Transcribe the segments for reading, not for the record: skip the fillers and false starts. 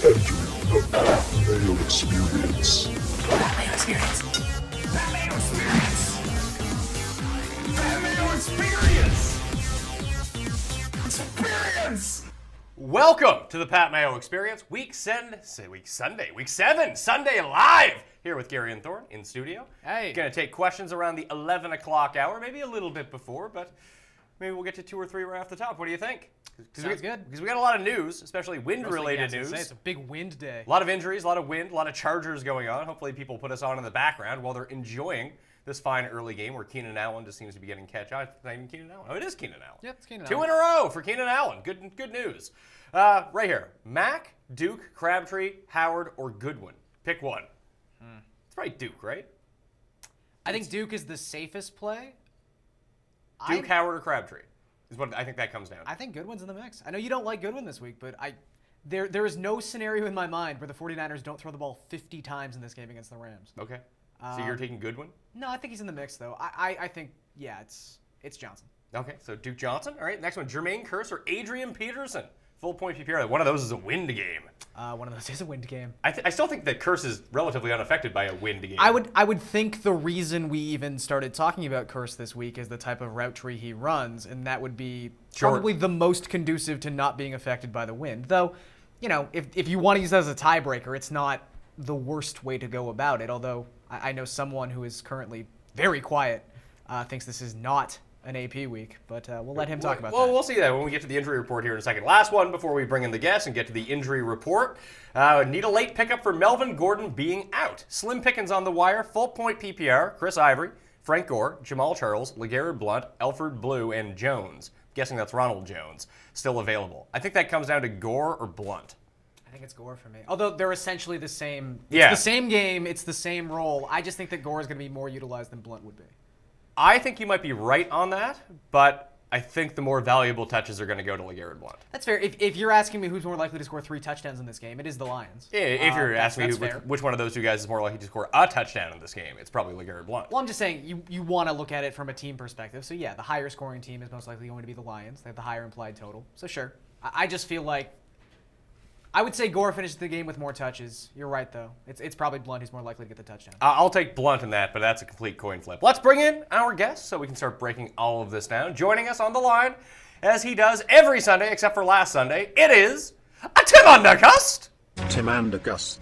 Entering the Mayo Experience. Mayo Experience. That Mayo Experience. That Mayo Experience. Experience. Welcome to the Pat Mayo Experience, Week 7, Sunday live, here with Garion Thorne in studio. Hey. Going to take questions around the 11 o'clock hour, maybe a little bit before, but maybe we'll get to 2 or 3 right off the top. What do you think? Sounds good. Because we got a lot of news, especially wind-related news. It's a big wind day. A lot of injuries, a lot of wind, a lot of Chargers going on. Hopefully people put us on in the background while they're enjoying this fine early game where Keenan Allen just seems to be getting catch-up. Not even Keenan Allen. Oh, it is Keenan Allen. Yep, it's Keenan 2 Allen. in a row for Keenan Allen. Good news. Right here. Mack, Duke, Crabtree, Howard, or Goodwin. Pick one. It's probably Duke, right? I think Duke is the safest play. Duke, Howard, or Crabtree is what I think that comes down to. I think Goodwin's in the mix. I know you don't like Goodwin this week, but there is no scenario in my mind where the 49ers don't throw the ball 50 times in this game against the Rams. Okay. So you're taking Goodwin? No, I think he's in the mix, though. I think, yeah, it's Johnson. Okay, so Duke Johnson. All right, next one, Jermaine Kearse or Adrian Peterson. Full point PPR. One of those is a wind game. One of those is a wind game. I still think that Kearse is relatively unaffected by a wind game. I would think the reason we even started talking about Kearse this week is the type of route tree he runs, and that would be probably the most conducive to not being affected by the wind. Though, you know, if you want to use that as a tiebreaker, it's not the worst way to go about it. Although I know someone who is currently very quiet thinks this is not an AP week, but we'll let him talk about that. Well, we'll see that when we get to the injury report here in a second. Last one before we bring in the guests and get to the injury report. Need a late pickup for Melvin Gordon being out. Slim pickings on the wire, full point PPR, Chris Ivory, Frank Gore, Jamal Charles, LeGarrette Blount, Alfred Blue, and Jones. Guessing that's Ronald Jones, still available. I think that comes down to Gore or Blount. I think it's Gore for me. Although they're essentially the same. Yeah. It's the same game. It's the same role. I just think that Gore is going to be more utilized than Blount would be. I think you might be right on that, but I think the more valuable touches are going to go to LeGarrette Blount. That's fair. If you're asking me who's more likely to score 3 touchdowns in this game, it is the Lions. Yeah, if you're asking me fair. which one of those two guys is more likely to score a touchdown in this game, it's probably LeGarrette Blount. Well, I'm just saying you want to look at it from a team perspective. So yeah, the higher scoring team is most likely going to be the Lions. They have the higher implied total. So sure. I just feel like I would say Gore finishes the game with more touches. You're right, though. It's probably Blount who's more likely to get the touchdown. I'll take Blount in that, but that's a complete coin flip. Let's bring in our guest so we can start breaking all of this down. Joining us on the line, as he does every Sunday except for last Sunday, it is a Tim Undergust. Tim Undergust.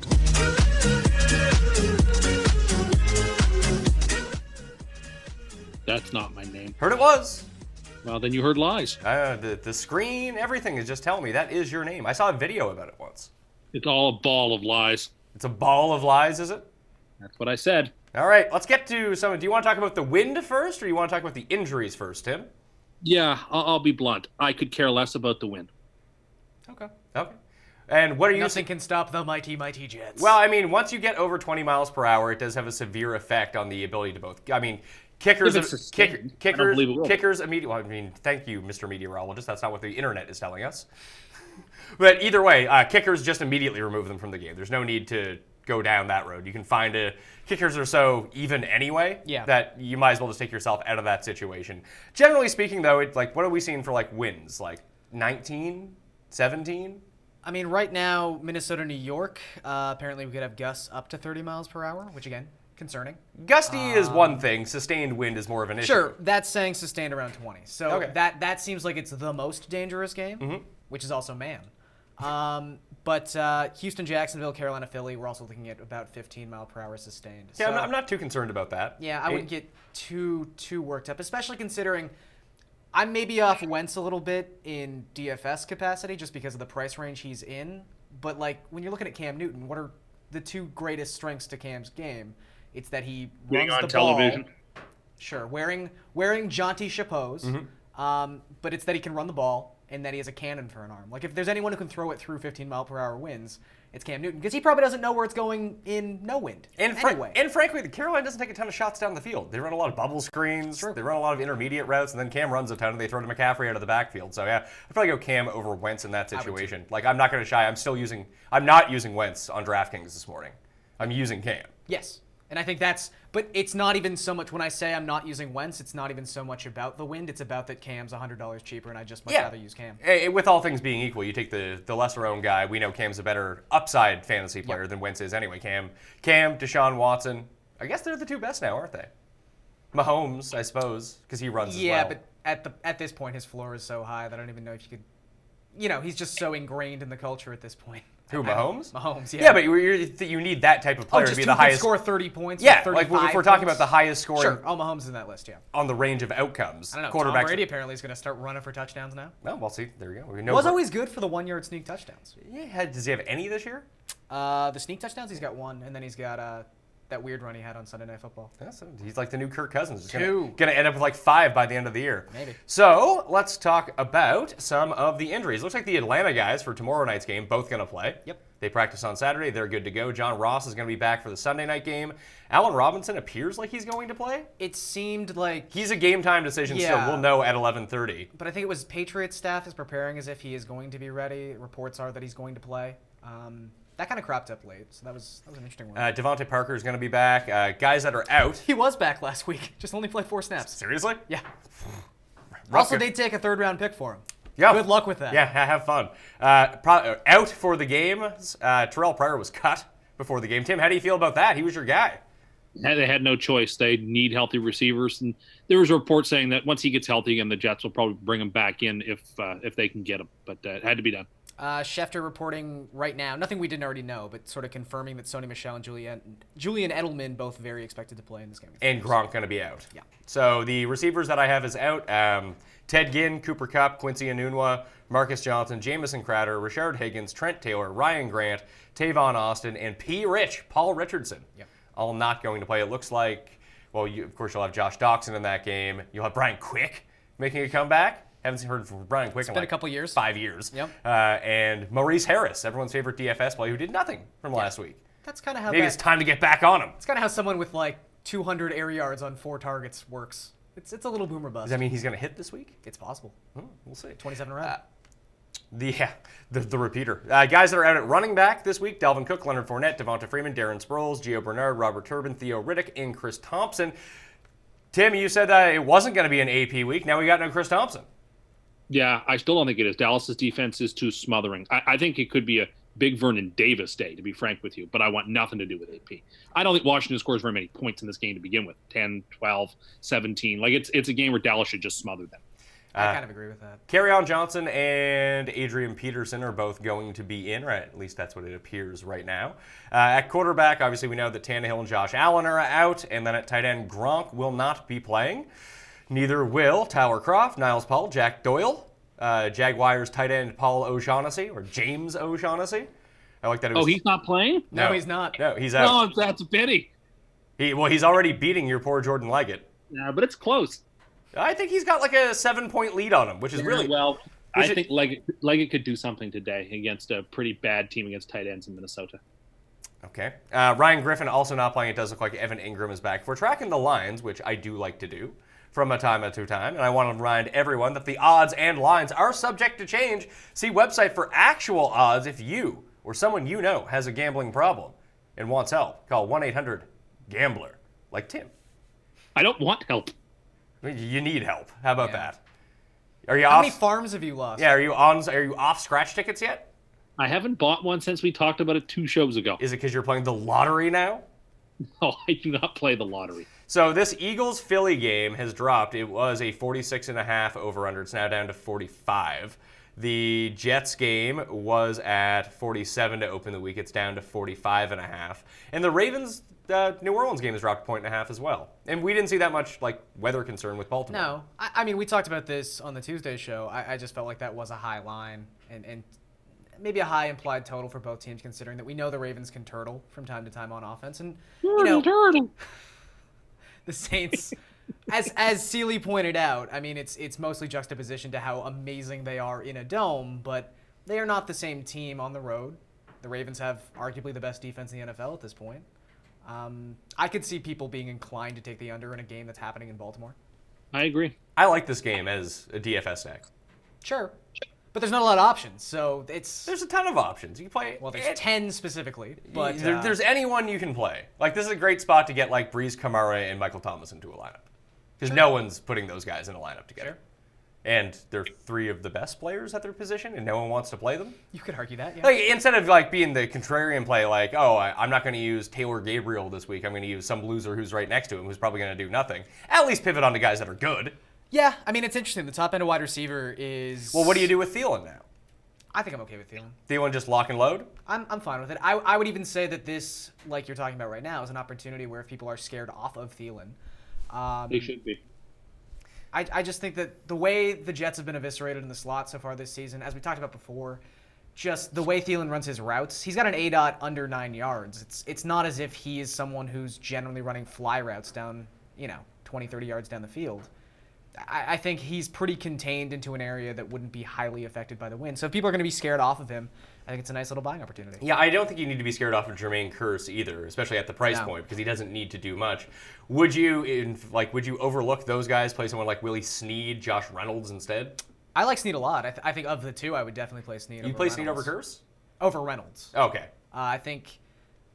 That's not my name. Heard it was. Well, then you heard lies. The screen, everything is just telling me that is your name. I saw a video about it once. It's all a ball of lies. It's a ball of lies, is it? That's what I said. All right, let's get to some. Do you want to talk about the wind first, or do you want to talk about the injuries first, Tim? Yeah, I'll be blunt. I could care less about the win. Okay. Okay. And what are you? Nothing can stop the mighty, mighty Jets. Well, I mean, once you get over 20 miles per hour, it does have a severe effect on the ability to both. I mean, kickers immediately. Well, I mean, thank you, Mr. Meteorologist. That's not what the internet is telling us. But either way, kickers just immediately remove them from the game. There's no need to go down that road. You can find kickers are so even anyway that you might as well just take yourself out of that situation. Generally speaking, though, what are we seeing for winds? 19, 17? I mean, right now, Minnesota, New York, apparently we could have gusts up to 30 miles per hour, which, again, concerning. Gusty is one thing. Sustained wind is more of an issue. Sure, that's saying sustained around 20. So Okay. that seems like it's the most dangerous game, which is also man. But Houston, Jacksonville, Carolina, Philly, we're also looking at about 15 mile per hour sustained. Yeah, So, I'm not too concerned about that. Yeah, I wouldn't get too worked up, especially considering I'm maybe off Wentz a little bit in DFS capacity just because of the price range he's in. But when you're looking at Cam Newton, what are the two greatest strengths to Cam's game? It's that he Being runs on the television. ball. Sure, wearing jaunty chapeaus, but it's that he can run the ball and that he has a cannon for an arm. If there's anyone who can throw it through 15 mile per hour winds, it's Cam Newton because he probably doesn't know where it's going in no wind. Anyway. And frankly, the Carolina doesn't take a ton of shots down the field. They run a lot of bubble screens. True. They run a lot of intermediate routes, and then Cam runs a ton, and they throw to McCaffrey out of the backfield. So yeah, I'd probably go Cam over Wentz in that situation. I'm not going to shy. I'm not using Wentz on DraftKings this morning. I'm using Cam. Yes. And I think but it's not even so much, when I say I'm not using Wentz, it's not even so much about the wind. It's about that Cam's $100 cheaper, and I'd just much rather use Cam. With all things being equal, you take the lesser-owned guy. We know Cam's a better upside fantasy player than Wentz is anyway. Cam, Deshaun Watson, I guess they're the two best now, aren't they? Mahomes, I suppose, because he runs as well. Yeah, but at this point, his floor is so high that I don't even know if you could... he's just so ingrained in the culture at this point. Who, Mahomes? Mahomes, yeah. Yeah, but you need that type of player to be the highest. Score 30 points. Yeah, 35 like if we're talking about the highest scoring. Sure, Mahomes is in that list, yeah. On the range of outcomes. I don't know. Tom Brady apparently is going to start running for touchdowns now. Well, we'll see. There you go. He was always good for the 1-yard sneak touchdowns. Yeah, does he have any this year? The sneak touchdowns, he's got one, and then he's got that weird run he had on Sunday Night Football. Yeah, so he's like the new Kirk Cousins. Two. Going to end up with like 5 by the end of the year. Maybe. So let's talk about some of the injuries. Looks like the Atlanta guys for tomorrow night's game both going to play. Yep. They practice on Saturday. They're good to go. John Ross is going to be back for the Sunday night game. Allen Robinson appears like he's going to play. It seemed like... He's a game time decision, so we'll know at 11:30. But I think it was Patriots staff is preparing as if he is going to be ready. Reports are that he's going to play. That kind of cropped up late, so that was an interesting one. Devontae Parker is going to be back. Guys that are out. He was back last week. Just only played 4 snaps. Seriously? Yeah. Also, they'd take a 3rd-round pick for him. Yeah. Good luck with that. Yeah, have fun. Out for the game, Terrell Pryor was cut before the game. Tim, how do you feel about that? He was your guy. They had no choice. They need healthy receivers, and there was a report saying that once he gets healthy again, the Jets will probably bring him back in if they can get him. But it had to be done. Schefter reporting right now, nothing we didn't already know, but sort of confirming that Sony Michel and Julian Edelman both very expected to play in this game. And Gronk going to be out. Yeah. So the receivers that I have is out. Ted Ginn, Cooper Kupp, Quincy Enunwa, Marcus Johnson, Jamison Crowder, Rashard Higgins, Trent Taylor, Ryan Grant, Tavon Austin, and Paul Richardson. Yeah. All not going to play. It looks like, of course, you'll have Josh Doxson in that game. You'll have Brian Quick making a comeback. Haven't heard from Brian Quick in been a couple years. 5 years. Yep. And Maurice Harris, everyone's favorite DFS player, who did nothing from last week. That's kind of how Maybe it's time to get back on him. It's kind of how someone with like 200 air yards on 4 targets works. It's a little boomer bust. Does that mean he's going to hit this week? It's possible. We'll see. 27 around. The repeater. Guys that are out at running back this week, Dalvin Cook, Leonard Fournette, Devonta Freeman, Darren Sproles, Gio Bernard, Robert Turbin, Theo Riddick, and Chris Thompson. Tim, you said that it wasn't going to be an AP week. Now we got no Chris Thompson. Yeah, I still don't think it is. Dallas's defense is too smothering. I think it could be a big Vernon Davis day, to be frank with you, but I want nothing to do with AP. I don't think Washington scores very many points in this game to begin with. 10, 12, 17. Like, it's a game where Dallas should just smother them. I kind of agree with that. Garion Johnson and Adrian Peterson are both going to be in, right? At least that's what it appears right now. At quarterback, obviously we know that Tannehill and Josh Allen are out, and then at tight end, Gronk will not be playing. Neither will Tyler Kroft, Niles Paul, Jack Doyle, Jaguars tight end Paul O'Shaughnessy, or James O'Shaughnessy. I like that. He's not playing? No, he's not. No, he's out. No, that's a pity. He's already beating your poor Jordan Leggett. Yeah, but it's close. I think he's got like a 7-point lead on him, which is really... Well, I think Leggett could do something today against a pretty bad team against tight ends in Minnesota. Okay. Ryan Griffin also not playing. It does look like Evan Ingram is back. If we're tracking the lines, which I do like to do from time to time, and I want to remind everyone that the odds and lines are subject to change. See website for actual odds if you or someone you know has a gambling problem and wants help. Call 1-800-GAMBLER, like Tim. I don't want help. You need help. How about that? Are you How off? many farms have you lost? Yeah, are you off scratch tickets yet? I haven't bought one since we talked about it 2 shows ago. Is it because you're playing the lottery now? No, I do not play the lottery. So this Eagles-Philly game has dropped. It was a 46.5 over-under. It's now down to 45. The Jets game was at 47 to open the week. It's down to 45.5. And the Ravens New Orleans game has dropped 1.5 as well. And we didn't see that much like weather concern with Baltimore. No. I mean, we talked about this on the Tuesday show. I just felt like that was a high line and maybe a high implied total for both teams, considering that we know the Ravens can turtle from time to time on offense. And, Turtle. The Saints, as Seeley pointed out, I mean, it's mostly juxtaposition to how amazing they are in a dome, but they are not the same team on the road. The Ravens have arguably the best defense in the NFL at this point. I could see people being inclined to take the under in a game that's happening in Baltimore. I agree. I like this game as a DFS stack. Sure. But there's not a lot of options, so it's... There's a ton of options. You can play... Well, there's 10 specifically, but... There's anyone you can play. Like, this is a great spot to get, like, Breeze Kamara and Michael Thomas into a lineup. Because no one's putting those guys in a lineup together. Sure. And they're three of the best players at their position, and no one wants to play them. You could argue that, yeah. Like, instead of, like, being the contrarian play, like, oh, I'm not going to use Taylor Gabriel this week. I'm going to use some loser who's right next to him who's probably going to do nothing. At least pivot on to guys that are good. Yeah, I mean, it's interesting. The top end of wide receiver is... Well, what do you do with Thielen now? I think I'm okay with Thielen. Thielen just lock and load? I'm fine with it. I would even say that this, like you're talking about right now, is an opportunity where if people are scared off of Thielen... They should be. I just think that the way the Jets have been eviscerated in the slot so far this season, as we talked about before, just the way Thielen runs his routes, he's got an ADOT under 9 yards. It's not as if he is someone who's generally running fly routes down, 20, 30 yards down the field. I think he's pretty contained into an area that wouldn't be highly affected by the wind. So if people are going to be scared off of him, I think it's a nice little buying opportunity. Yeah, I don't think you need to be scared off of Jermaine Kearse either, especially at the price point, because he doesn't need to do much. Would you overlook those guys, play someone like Willie Snead, Josh Reynolds instead? I like Snead a lot. I think of the two, I would definitely play Snead over You play Reynolds. Snead over Kearse? Over Reynolds. Okay. I think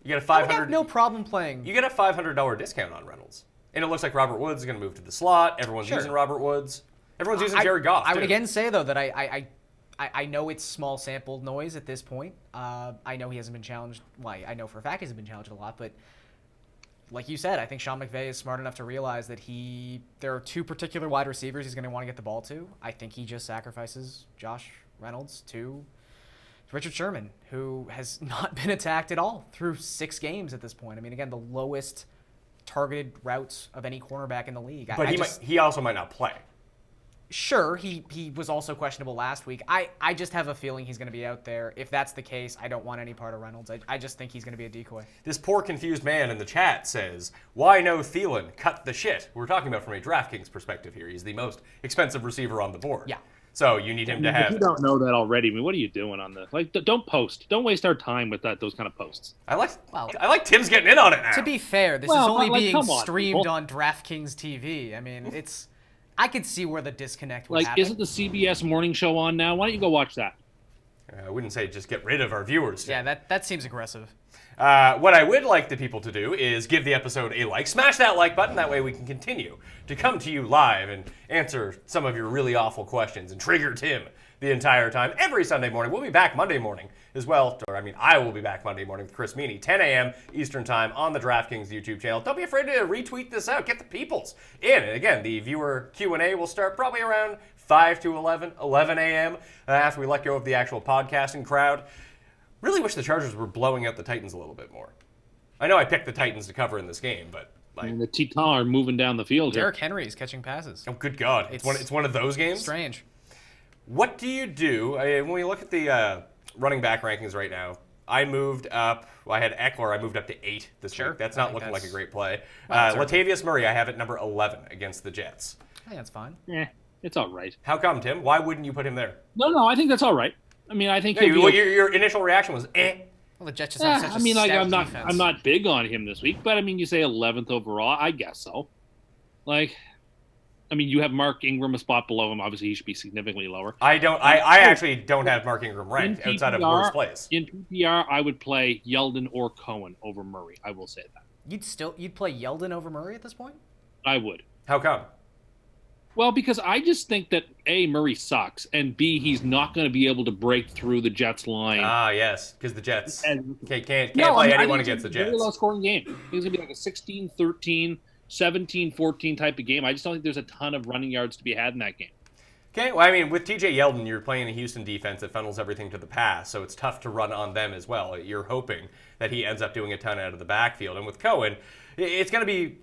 You get a I would $500. have no problem playing. You get a $500 discount on Reynolds, and it looks like Robert Woods is going to move to the slot. Everyone's Sure. using Robert Woods. Everyone's using Jared Goff. I would too. again say though that I know it's small sampled noise at this point. I know he hasn't been challenged. Well, I know for a fact he hasn't been challenged a lot, but like you said, I think Sean McVay is smart enough to realize that there are two particular wide receivers he's going to want to get the ball to. I think he just sacrifices Josh Reynolds to Richard Sherman, who has not been attacked at all through 6 games at this point. I mean, again, the lowest targeted routes of any cornerback in the league. But he also might not play. Sure, he was also questionable last week. I just have a feeling he's going to be out there. If that's the case, I don't want any part of Reynolds. I just think he's going to be a decoy. This poor confused man in the chat says, why no Thielen? Cut the shit. We're talking about from a DraftKings perspective here. He's the most expensive receiver on the board. Yeah. So you need him to have... If you don't know that already, I mean, what are you doing on the... Like, don't post. Don't waste our time with those kind of posts. I like Tim's getting in on it now. To be fair, this is only being streamed on DraftKings TV. I mean, I could see where the disconnect would happen. Isn't the CBS morning show on now? Why don't you go watch that? I wouldn't say just get rid of our viewers. Yeah, that seems aggressive. What I would like the people to do is give the episode a like. Smash that like button. That way we can continue to come to you live and answer some of your really awful questions and trigger Tim the entire time. Every Sunday morning. We'll be back Monday morning as well. I will be back Monday morning with Chris Meany, 10 a.m. Eastern Time on the DraftKings YouTube channel. Don't be afraid to retweet this out. Get the peoples in. And again, the viewer Q&A will start probably around 5 to 11 a.m. After we let go of the actual podcasting crowd. Really wish the Chargers were blowing out the Titans a little bit more. I know I picked the Titans to cover in this game, but the Titans are moving down the field here. Derrick Henry is catching passes. Oh, good God. It's one of those games? Strange. What do you do when we look at the running back rankings right now? I moved up. I had Eckler. I moved up to 8 this week. That's not looking like a great play. Latavius Murray, I have at number 11 against the Jets. I think that's fine. It's all right. How come, Tim? Why wouldn't you put him there? No, I think that's all right. I mean, I think your initial reaction was eh. Well, the Jets just have such a stout defense. I'm not big on him this week, but I mean, you say 11th overall, I guess so. You have Mark Ingram a spot below him. Obviously, he should be significantly lower. I actually don't have Mark Ingram ranked outside of worst place. In PPR, I would play Yeldon or Cohen over Murray. I will say that. You'd play Yeldon over Murray at this point? I would. How come? Well, because I just think that A, Murray sucks, and B, he's not going to be able to break through the Jets line. Ah, yes, because the Jets can't play anyone against the Jets. It's a very low-scoring game. It's going to be like a 16-13, 17-14 type of game. I just don't think there's a ton of running yards to be had in that game. Okay, well, I mean, with TJ Yeldon, you're playing a Houston defense that funnels everything to the pass, so it's tough to run on them as well. You're hoping that he ends up doing a ton out of the backfield. And with Cohen, it's going to be,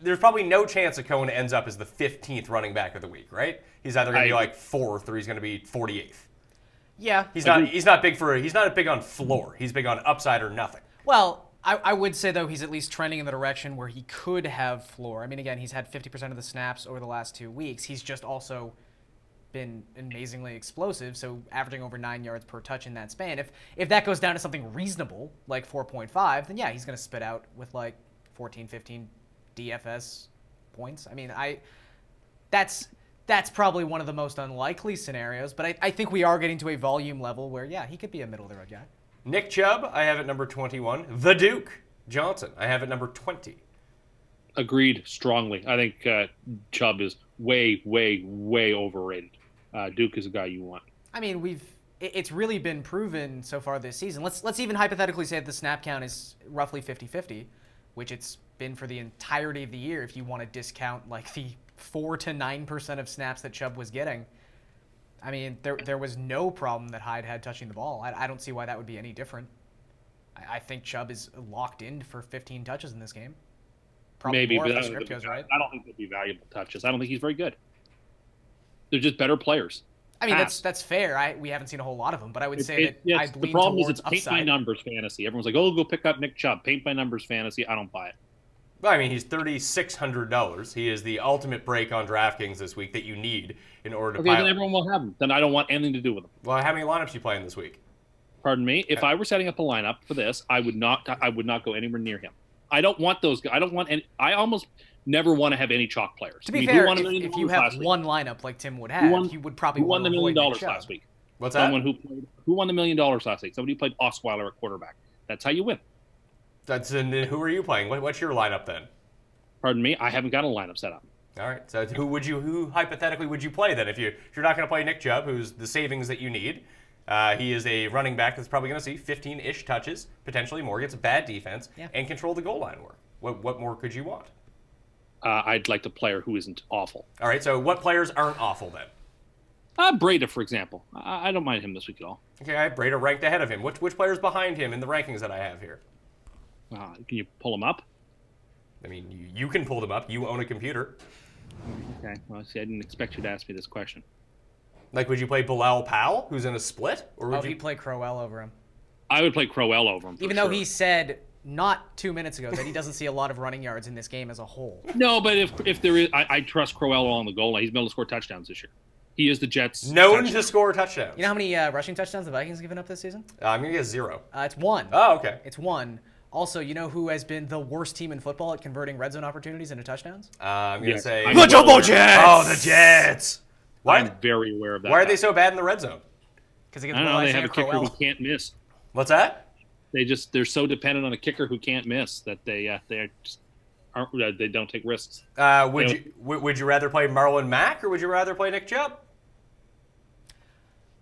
there's probably no chance that Cohen ends up as the 15th running back of the week, right? He's either going to be like 4th or he's going to be 48th. Yeah. He's not big on floor. He's big on upside or nothing. Well, I would say, though, he's at least trending in the direction where he could have floor. I mean, again, he's had 50% of the snaps over the last 2 weeks. He's just also been amazingly explosive, so averaging over 9 yards per touch in that span. If that goes down to something reasonable, like 4.5, then yeah, he's going to spit out with like 14, 15 DFS points. I mean, that's That's probably one of the most unlikely scenarios, but I think we are getting to a volume level where, yeah, he could be a middle-of-the-road guy. Nick Chubb, I have at number 21. The Duke Johnson, I have at number 20. Agreed strongly. I think Chubb is way, way, way overrated. Duke is a guy you want. I mean, it's really been proven so far this season. Let's even hypothetically say that the snap count is roughly 50-50, which it's been for the entirety of the year if you want to discount like the 4 to 9% of snaps that Chubb was getting. I mean, there was no problem that Hyde had touching the ball. I don't see why that would be any different. I think Chubb is locked in for 15 touches in this game. Probably Maybe, more but if the script goes right. I don't think they'd be valuable touches. I don't think he's very good. They're just better players. I mean, that's fair. We haven't seen a whole lot of them, but I would say that I'd lean the problem is towards it's paint upside. by numbers fantasy. Everyone's like, "Oh, go pick up Nick Chubb." Paint by numbers fantasy. I don't buy it. Well, I mean, he's $3,600. He is the ultimate break on DraftKings this week that you need in order to Okay, pile. then everyone will have him. Then I don't want anything to do with him. Well, how many lineups are you playing this week? Pardon me. If I were setting up a lineup for this, I would not go anywhere near him. I don't want those guys. I don't want any. I almost never want to have any chalk players. To be Who fair, won $1 million if you have last week? one lineup like Tim would have, you would probably Who won want the to $1 million avoid Nick Chubb. last week? What's that? Someone who won the $1 million last week. Somebody who played Osweiler at quarterback. That's how you win. And then who are you playing? What's your lineup then? Pardon me. I haven't got a lineup set up. All right. So who hypothetically would you play then? If you're not going to play Nick Chubb, who's the savings that you need, he is a running back that's probably going to see 15-ish touches, potentially more, gets a bad defense, and control the goal line work. What more could you want? I'd like a player who isn't awful. All right. So what players aren't awful then? Breda, for example. I don't mind him this week at all. Okay, I have Breda ranked ahead of him. Which players behind him in the rankings that I have here? Can you pull him up? I mean, you can pull them up. You own a computer. Okay. Well, see, I didn't expect you to ask me this question. Like, would you play Bilal Powell, who's in a split, or would Oh, you he'd play Crowell over him. I would play Crowell over him. Even though he said not 2 minutes ago that he doesn't see a lot of running yards in this game as a whole. No, but if there is, I trust Crowell on the goal line. He's been able to score touchdowns this year. He is the Jets' known to score touchdowns? You know how many rushing touchdowns the Vikings have given up this season? I'm gonna get 0. It's 1. Oh, okay. It's 1. Also, you know who has been the worst team in football at converting red zone opportunities into touchdowns? I'm gonna say The Jumbo Jets! Oh, the Jets. I'm very aware of that. Why are they so bad in the red zone? Because I don't know. They have a kicker who can't miss. What's that? They're so dependent on a kicker who can't miss that they don't take risks. Would you rather play Marlon Mack or would you rather play Nick Chubb?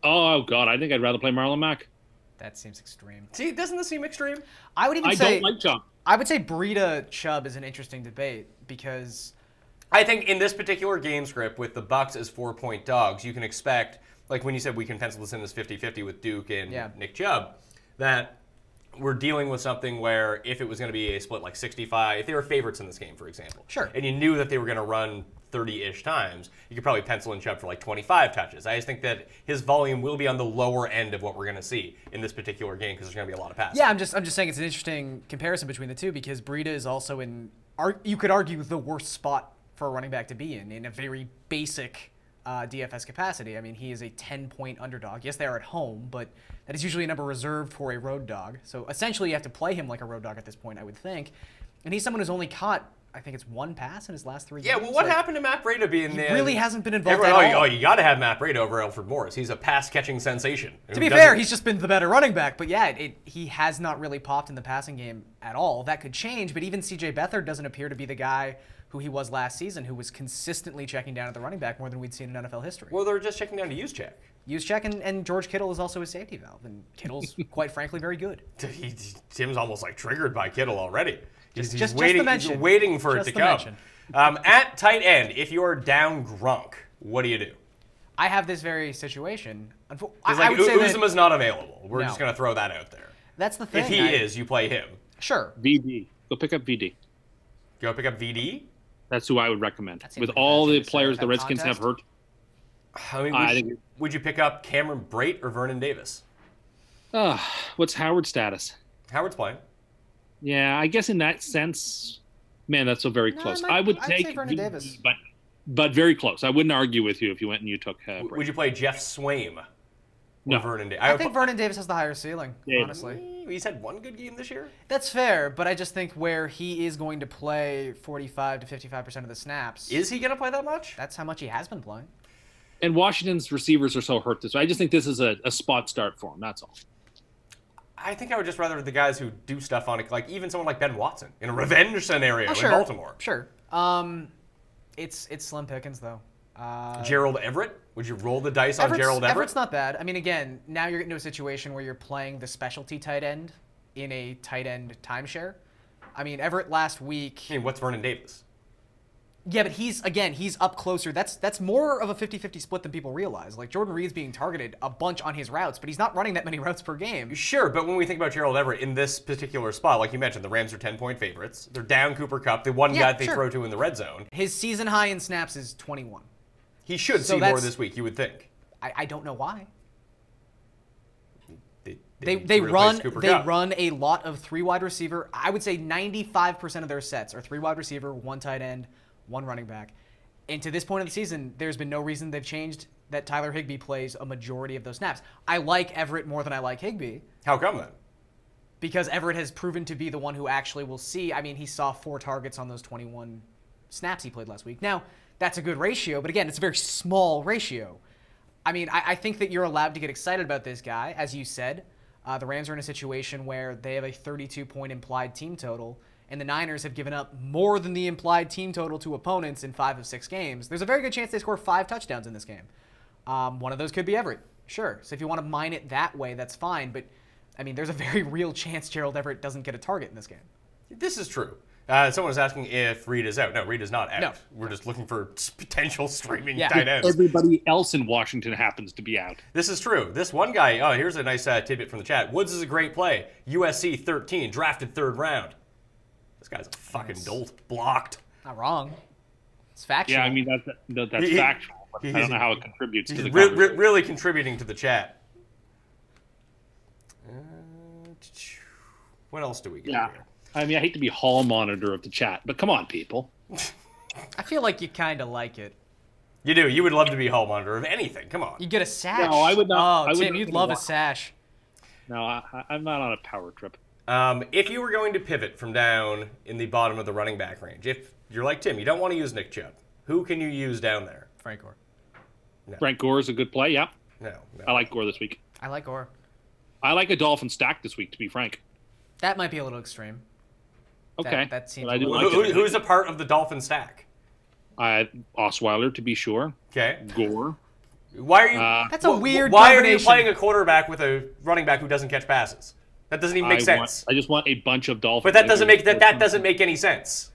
Oh God, I think I'd rather play Marlon Mack. That seems extreme. See, doesn't this seem extreme? I would even I say don't like Chubb. I would say Breida Chubb is an interesting debate because I think in this particular game script with the Bucks as 4-point dogs, you can expect, like when you said we can pencil this in as 50-50 with Duke and Nick Chubb, that we're dealing with something where if it was going to be a split like 65, if they were favorites in this game, for example, Sure. and you knew that they were going to run 30-ish times, you could probably pencil in Chubb for like 25 touches. I just think that his volume will be on the lower end of what we're going to see in this particular game because there's going to be a lot of passes. yeah, I'm just saying it's an interesting comparison between the two because Breida is also in you could argue the worst spot for a running back to be in a very basic DFS capacity. I mean, he is a 10-point underdog. Yes, they are at home, but that is usually a number reserved for a road dog. So essentially, you have to play him like a road dog at this point, I would think. And he's someone who's only caught, I think it's 1 pass in his last 3 games. Yeah, well, what happened to Matt Breida being there? He really hasn't been involved Everyone, at all. you got to have Matt Breida over Alfred Morris. He's a pass-catching sensation. To be fair, he's just been the better running back. But yeah, he has not really popped in the passing game at all. That could change, but even C.J. Beathard doesn't appear to be the guy who he was last season, who was consistently checking down at the running back more than we'd seen in NFL history. Well, they're just checking down to use check. and George Kittle is also his safety valve, and Kittle's quite frankly very good. Tim's almost like triggered by Kittle already. He's waiting, he's waiting for it to come. At tight end, if you're down Gronk, what do you do? I have this very situation. I would say Uzomah's not available. We're just going to throw that out there. That's the thing. If he is, you play him. Sure. VD. Go pick up VD. Go pick up VD? That's who I would recommend. That seems With like a all bad the thing to players say the without Redskins have hurt. I mean, would you pick up Cameron Brate or Vernon Davis? What's Howard's status? Howard's playing. Yeah, I guess in that sense, man, that's so very close. I would I'd say take Vernon VD, Davis. but very close. I wouldn't argue with you if you went and you took Would you play Jeff Swaim? No. Vernon Davis? I think Vernon Davis has the higher ceiling, honestly. He's had one good game this year. That's fair, but I just think where he is going to play 45 to 55% of the snaps. Is he going to play that much? That's how much he has been playing. And Washington's receivers are so hurt this way. I just think this is a spot start for him. That's all. I think I would just rather the guys who do stuff on it, like even someone like Ben Watson in a revenge scenario Sure. in Baltimore. Sure. It's slim pickings though. Gerald Everett? Would you roll the dice on Gerald Everett? Everett's not bad. I mean, again, now you're getting to a situation where you're playing the specialty tight end in a tight end timeshare. I mean, Everett last week. I mean, what's Vernon Davis? Yeah, but he's up closer. That's more of a 50-50 split than people realize. Like, Jordan Reed's being targeted a bunch on his routes, but he's not running that many routes per game. Sure, but when we think about Gerald Everett in this particular spot, like you mentioned, the Rams are 10-point favorites. They're down Cooper Kupp, the one guy they throw to in the red zone. His season high in snaps is 21. He should see more this week, you would think. I don't know why. They run a lot of 3 wide receiver. I would say 95% of their sets are 3 wide receiver, 1 tight end, 1 running back. And to this point of the season, there's been no reason they've changed that Tyler Higbee plays a majority of those snaps. I like Everett more than I like Higbee. How come then? Because Everett has proven to be the one who actually will see. I mean, he saw 4 targets on those 21 snaps he played last week. Now, that's a good ratio, but again, it's a very small ratio. I mean, I think that you're allowed to get excited about this guy. As you said, the Rams are in a situation where they have a 32-point implied team total, and the Niners have given up more than the implied team total to opponents in 5 of 6 games. There's a very good chance they score 5 touchdowns in this game. One of those could be Everett. Sure. So if you want to mine it that way, that's fine. But, I mean, there's a very real chance Gerald Everett doesn't get a target in this game. This is true. Someone was asking if Reed is out. No, Reed is not out. No. We're just looking for potential streaming tight ends. Everybody else in Washington happens to be out. This is true. This one guy, here's a nice tidbit from the chat. Woods is a great play. USC 13, drafted 3rd round. This guy's a fucking dolt. Blocked. Not wrong. It's factual. Yeah, I mean, that's factual. But I don't know how it contributes to the really contributing to the chat. What else do we get here? I mean, I hate to be hall monitor of the chat, but come on, people. I feel like you kind of like it. You do. You would love to be hall monitor of anything. Come on. You get a sash. No, I would not. Oh, Tim, you'd love a sash. No, I'm not on a power trip. If you were going to pivot from down in the bottom of the running back range, if you're like Tim, you don't want to use Nick Chubb, who can you use down there? Frank Gore. No. Frank Gore is a good play, yeah. No. I like Gore this week. I like Gore. I like a Dolphin stack this week, to be frank. That might be a little extreme. Okay. That seems. Who's a part of the Dolphin stack? Osweiler, to be sure. Okay. Gore. Why are you? That's a weird Why combination. are you playing a quarterback with a running back who doesn't catch passes? That doesn't even make sense. I just want a bunch of Dolphins. But that doesn't make any sense.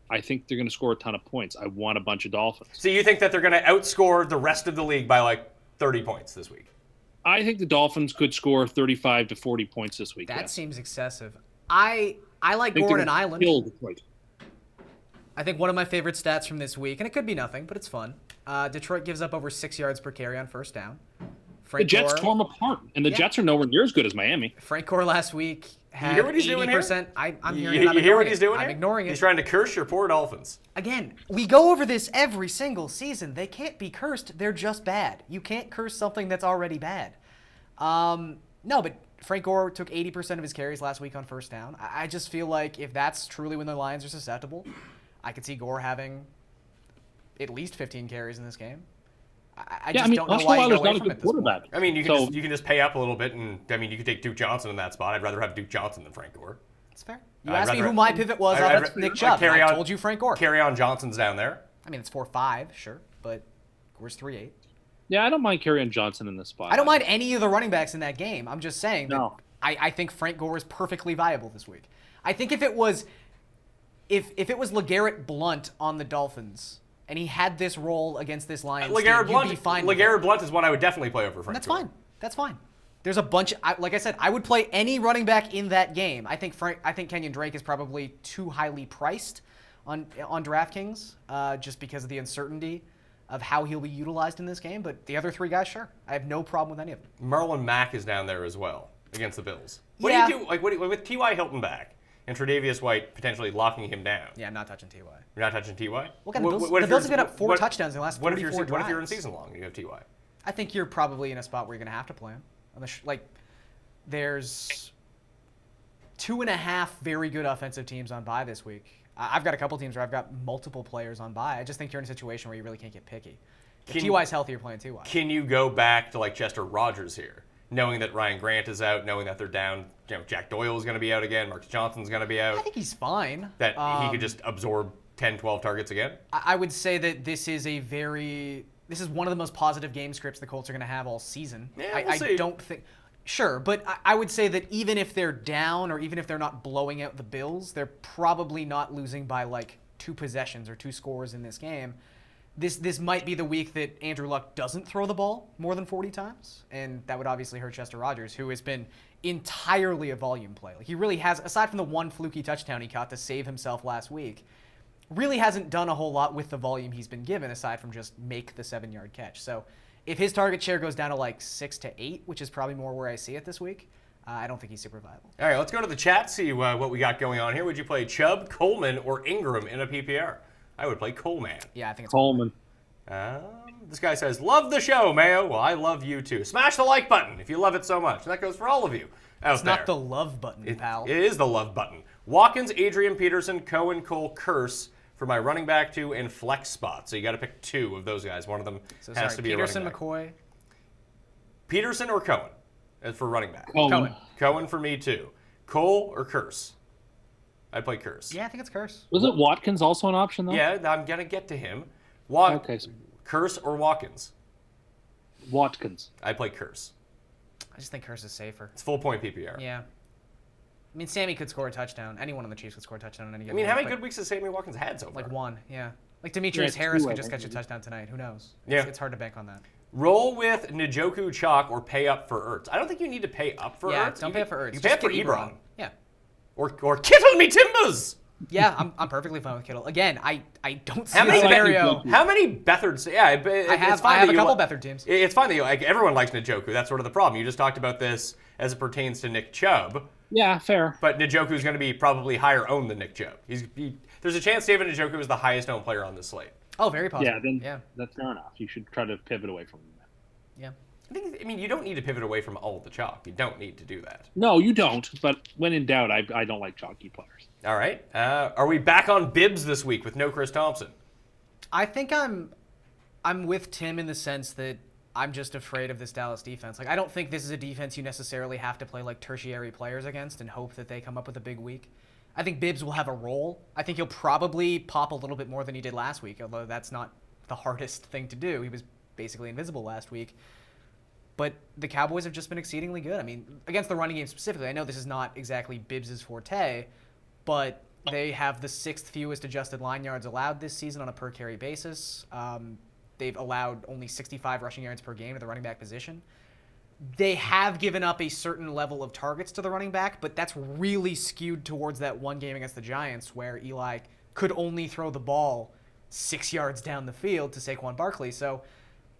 I think they're going to score a ton of points. I want a bunch of Dolphins. So you think that they're going to outscore the rest of the league by like 30 points this week? I think the Dolphins could score 35 to 40 points this week. That seems excessive. I like Gordon Island. Kill Detroit. I think one of my favorite stats from this week, and it could be nothing, but it's fun. Detroit gives up over 6 yards per carry on first down. The Jets tore them apart, and the Jets are nowhere near as good as Miami. Frank Gore last week had you hear what he's 80%. doing here? I'm hearing it. You hear what he's doing I'm here? ignoring it. He's trying to curse your poor Dolphins. Again, we go over this every single season. They can't be cursed. They're just bad. You can't curse something that's already bad. No, but Frank Gore took 80% of his carries last week on first down. I just feel like if that's truly when the Lions are susceptible, I could see Gore having at least 15 carries in this game. I just don't know why you go away from it this point. I mean, you can just pay up a little bit, and I mean, you could take Duke Johnson in that spot. I'd rather have Duke Johnson than Frank Gore. That's fair. You asked me who my pivot was. That's Nick Chubb. I told you Frank Gore. Garion Johnson's down there. I mean, it's 4.5, sure, but Gore's 3.8. Yeah, I don't mind Garion Johnson in this spot. I don't mind any of the running backs in that game. I'm just saying that I think Frank Gore is perfectly viable this week. I think if it was LeGarrette Blount on the Dolphins and he had this role against this Lions team, you'd be fine. LeGarrette Blount is one I would definitely play over Frank Gore. That's fine. That's fine. There's a bunch. Like I said, I would play any running back in that game. I think Kenyon Drake is probably too highly priced on DraftKings just because of the uncertainty of how he'll be utilized in this game. But the other 3 guys, sure. I have no problem with any of them. Marlon Mack is down there as well against the Bills. What do you do with T.Y. Hilton back and Tre'Davious White potentially locking him down? Yeah, I'm not touching T.Y. You're not touching T.Y.? Look, the Bills have given up 4 touchdowns in the last 44 drives. What if you're in season long and you have T.Y.? I think you're probably in a spot where you're going to have to play him. There's 2.5 very good offensive teams on bye this week. I've got a couple teams where I've got multiple players on bye. I just think you're in a situation where you really can't get picky. If T.Y.'s healthy, you're playing T.Y. Can you go back to like Chester Rogers here, knowing that Ryan Grant is out, knowing that they're down, Jack Doyle is going to be out again, Marcus Johnson's going to be out? I think he's fine. That he could just absorb 10, 12 targets again? I would say that this is one of the most positive game scripts the Colts are going to have all season. Yeah, I don't think... Sure, but I would say that even if they're down or even if they're not blowing out the Bills, they're probably not losing by like 2 possessions or 2 scores in this game. This might be the week that Andrew Luck doesn't throw the ball more than 40 times, and that would obviously hurt Chester Rogers, who has been entirely a volume play. Like he really has, aside from the one fluky touchdown he caught to save himself last week, really hasn't done a whole lot with the volume he's been given aside from just make the 7-yard catch. So if his target share goes down to like 6 to 8, which is probably more where I see it this week, I don't think he's super viable. All right, let's go to the chat, see what we got going on here. Would you play Chubb, Coleman, or Ingram in a PPR? I would play Coleman. Yeah, I think it's Coleman. This guy says, love the show, Mayo. Well, I love you too. Smash the like button if you love it so much. And that goes for all of you out It's there. not the love button, pal. It is the love button. Watkins, Adrian Peterson, Cohen, Cole, Curse for my running back 2 and flex spot. So you got to pick 2 of those guys. One of them has to be Peterson, a running back. McCoy. Peterson or Cohen for running back? Cohen. Cohen for me too. Cole or Curse? I'd play Curse. Yeah, I think it's Curse. Was it Watkins also an option, though? Yeah, I'm going to get to him. Okay, so Curse or Watkins? Watkins. I play Curse. I just think Curse is safer. It's full point PPR. Yeah. I mean, Sammy could score a touchdown. Anyone on the Chiefs could score a touchdown on any I given mean, week, how many but good weeks has Sammy Watkins had so far? Like 1, yeah. Like Demetrius Yeah, Harris 2, could I just think, catch a maybe. touchdown tonight. Who knows? Yeah. It's hard to bank on that. Roll with Njoku Chalk or pay up for Ertz. I don't think you need to pay up for Yeah, Ertz. don't pay up for Ertz. You Just pay up for get Ebron. Yeah. Or Kittle me Timbers. Yeah, I'm perfectly fine with Kittle. Again, I don't see How a many scenario. How many Beathards? Yeah, I have a couple Beathard teams. It's fine that you, like, everyone likes Njoku. That's sort of the problem. You just talked about this as it pertains to Nick Chubb. Yeah, fair. But Njoku's going to be probably higher owned than Nick Chubb. There's a chance David Njoku is the highest owned player on this slate. Oh, very possible. Yeah, then Yeah. that's fair enough. You should try to pivot away from him. Yeah. I mean, you don't need to pivot away from all the chalk. You don't need to do that. No, you don't. But when in doubt, I don't like chalky players. All right. Are we back on Bibbs this week with no Chris Thompson? I think I'm with Tim in the sense that I'm just afraid of this Dallas defense. Like, I don't think this is a defense you necessarily have to play like tertiary players against and hope that they come up with a big week. I think Bibbs will have a role. I think he'll probably pop a little bit more than he did last week, although that's not the hardest thing to do. He was basically invisible last week. But the Cowboys have just been exceedingly good. I mean, against the running game specifically, I know this is not exactly Bibbs' forte, but they have the 6th fewest adjusted line yards allowed this season on a per carry basis. They've allowed only 65 rushing yards per game to the running back position. They have given up a certain level of targets to the running back, but that's really skewed towards that one game against the Giants where Eli could only throw the ball 6 yards down the field to Saquon Barkley. So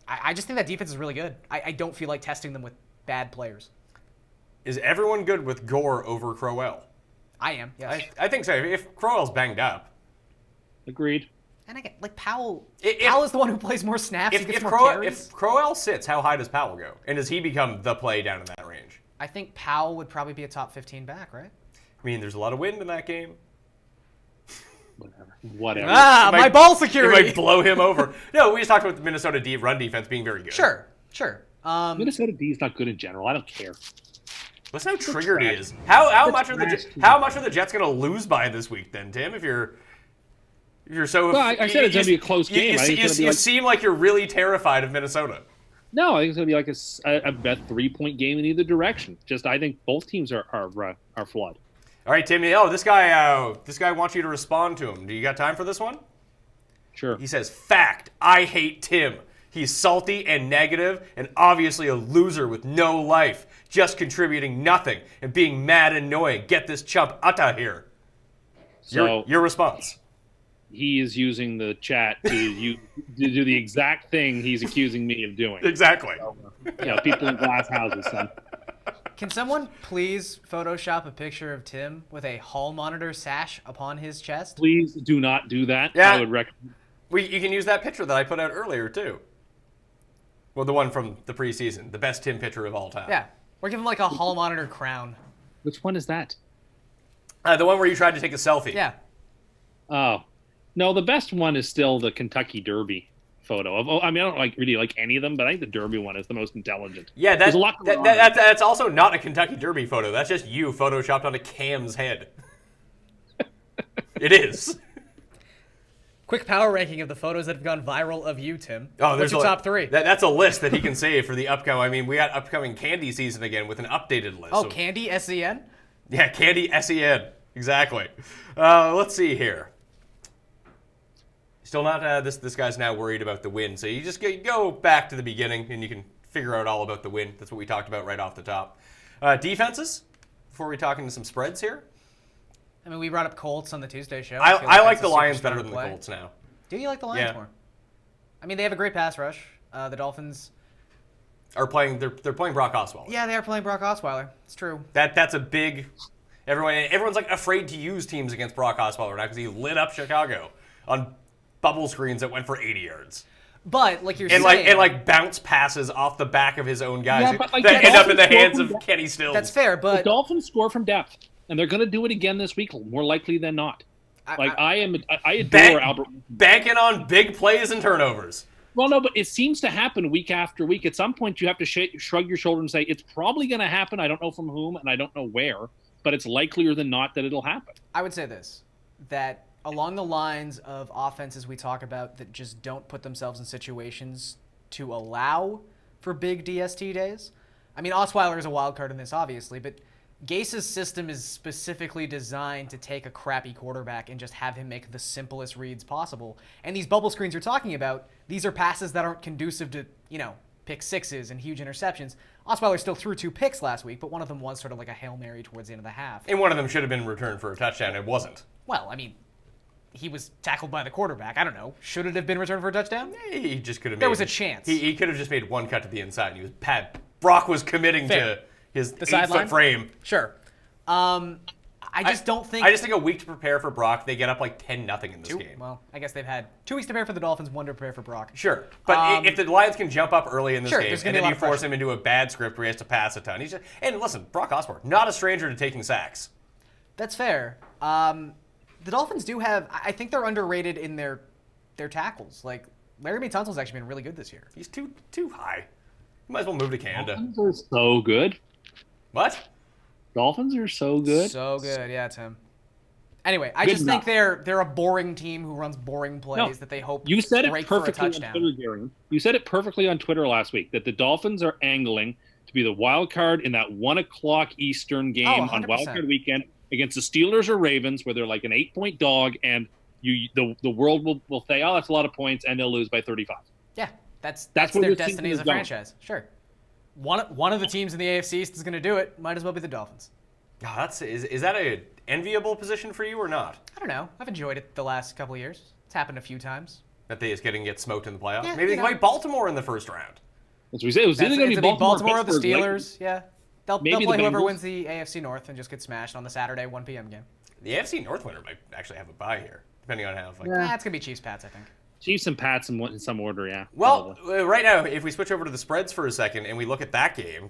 I just think that defense is really good. I don't feel like testing them with bad players. Is everyone good with Gore over Crowell? I am, yes. I think so. If Crowell's banged up. Agreed. And again, like Powell If- Powell is the one who plays more snaps. He If, gets if, more Crowell, carries. if Crowell sits, how high does Powell go? And does he become the play down in that range? I think Powell would probably be a top 15 back, right? I mean, there's a lot of wind in that game. Whatever. Ah, It might- my ball It security. might blow him over. No, we just talked about the Minnesota run defense being very good. Sure. Minnesota D is not good in general. I don't care. Listen how triggered he trash. is. How much are trash the team. how much are the Jets going to lose by this week then, Tim? If you're so. Well, I said it's gonna be a close game. I think it's gonna be You like- seem like you're really terrified of Minnesota. No, I think it's going to be like a bet 3-point game in either direction. Just I think both teams are flawed. All right, Tim. Oh, this guy wants you to respond to him. Do you got time for this one? Sure. He says, "Fact. I hate Tim. He's salty and negative, and obviously a loser with no life, just contributing nothing and being mad and annoying. Get this chump outta here." So Your response. he is using the chat to do the exact thing he's accusing me of doing. Exactly. People in glass houses, son. Can someone please Photoshop a picture of Tim with a hall monitor sash upon his chest? Please do not do that. Yeah. I would recommend. You can use that picture that I put out earlier, too. Well, the one from the preseason. The best Tim picture of all time. Yeah. Or give him like a hall monitor crown. Which one is that? The one where you tried to take a selfie. Yeah. Oh, no, the best one is still the Kentucky Derby photo. I don't really like any of them, but I think the Derby one is the most intelligent. Yeah, There's a lot going on there. that's also not a Kentucky Derby photo. That's just you photoshopped onto Cam's head. It is. Quick power ranking of the photos that have gone viral of you, Tim. Oh, What's your top 3? That's a list that he can save for the upcoming. I mean, we got upcoming Candy season again with an updated list. Oh, Candy SEN? Yeah, Candy SEN. Exactly. Let's see here. Still not. This guy's now worried about the win. So you just go back to the beginning and you can figure out all about the win. That's what we talked about right off the top. Defenses. Before we talk into some spreads here. I mean, we brought up Colts on the Tuesday show. I feel like that's the a super Lions strong better than play. the Colts now. Do you like the Lions Yeah. more? I mean, they have a great pass rush. The Dolphins. Are playing? They're playing Brock Osweiler. Yeah, they are playing Brock Osweiler. It's true. That's a big. Everyone's like afraid to use teams against Brock Osweiler now because he lit up Chicago on bubble screens that went for 80 yards. But like you're And saying, like bounce passes off the back of his own guys Yeah, but, like, that the end up in the Dolphins hands score of from Kenny Stills. that's fair. The But Dolphins score from depth, and they're going to do it again this week, more likely than not. I adore Albert. Banking on big plays and turnovers. Well, no, but it seems to happen week after week. At some point, you have to shrug your shoulder and say, it's probably going to happen. I don't know from whom, and I don't know where, but it's likelier than not that it'll happen. I would say this, that along the lines of offenses we talk about that just don't put themselves in situations to allow for big DST days. I mean, Osweiler is a wild card in this, obviously, but Gase's system is specifically designed to take a crappy quarterback and just have him make the simplest reads possible. And these bubble screens you're talking about, these are passes that aren't conducive to, pick sixes and huge interceptions. Osweiler still threw 2 picks last week, but one of them was sort of like a Hail Mary towards the end of the half. And one of them should have been returned for a touchdown. It wasn't. Well, I mean, he was tackled by the quarterback. I don't know. Should it have been returned for a touchdown? He just could have. There was a chance. He could have just made one cut to the inside. And he was Brock was committing Fair. to his The 8-foot sideline? frame. Sure. I just don't think. I just think a week to prepare for Brock, they get up like 10-0 in this game. Well, I guess they've had 2 weeks to prepare for the Dolphins, 1 to prepare for Brock. Sure, but if the Lions can jump up early in this Sure, game, there's and gonna be then a lot you of force pressure. him into a bad script where he has to pass a ton. And listen, Brock Osweiler, not a stranger to taking sacks. That's fair. The Dolphins do have. I think they're underrated in their tackles. Like Larry Tunsil's actually been really good this year. He's too high. You might as well move to Canada. Dolphins are so good. What? Dolphins are so good. So good, yeah, Tim. Anyway, I Good just enough. think they're a boring team who runs boring plays that they hope You said it break for a perfectly on touchdown. Twitter, Garion. You said it perfectly on Twitter last week that the Dolphins are angling to be the wild card in that 1:00 Eastern game on 100%. wild card weekend against the Steelers or Ravens, where they're like an 8-point dog, and the world will say, "Oh, that's a lot of points," and they'll lose by 35. Yeah, that's That's where their this season destiny as is a going. franchise. Sure. One of the teams in the AFC East is going to do it. Might as well be the Dolphins. Oh, is that a enviable position for you or not? I don't know. I've enjoyed it the last couple of years. It's happened a few times. That they just get smoked in the playoffs? Yeah, Maybe they you can play know. Baltimore in the first round. As we say, it was either going to be Baltimore or the Pittsburgh, like- Steelers. Yeah. They'll Maybe play the whoever Bengals. wins the AFC North and just get smashed on the Saturday 1 p.m. game. The AFC North winner might actually have a bye here, depending on how. It's going to be Chiefs-Pats, I think. Chiefs and Pats in some order, yeah. Well, probably. right now, if we switch over to the spreads for a second and we look at that game,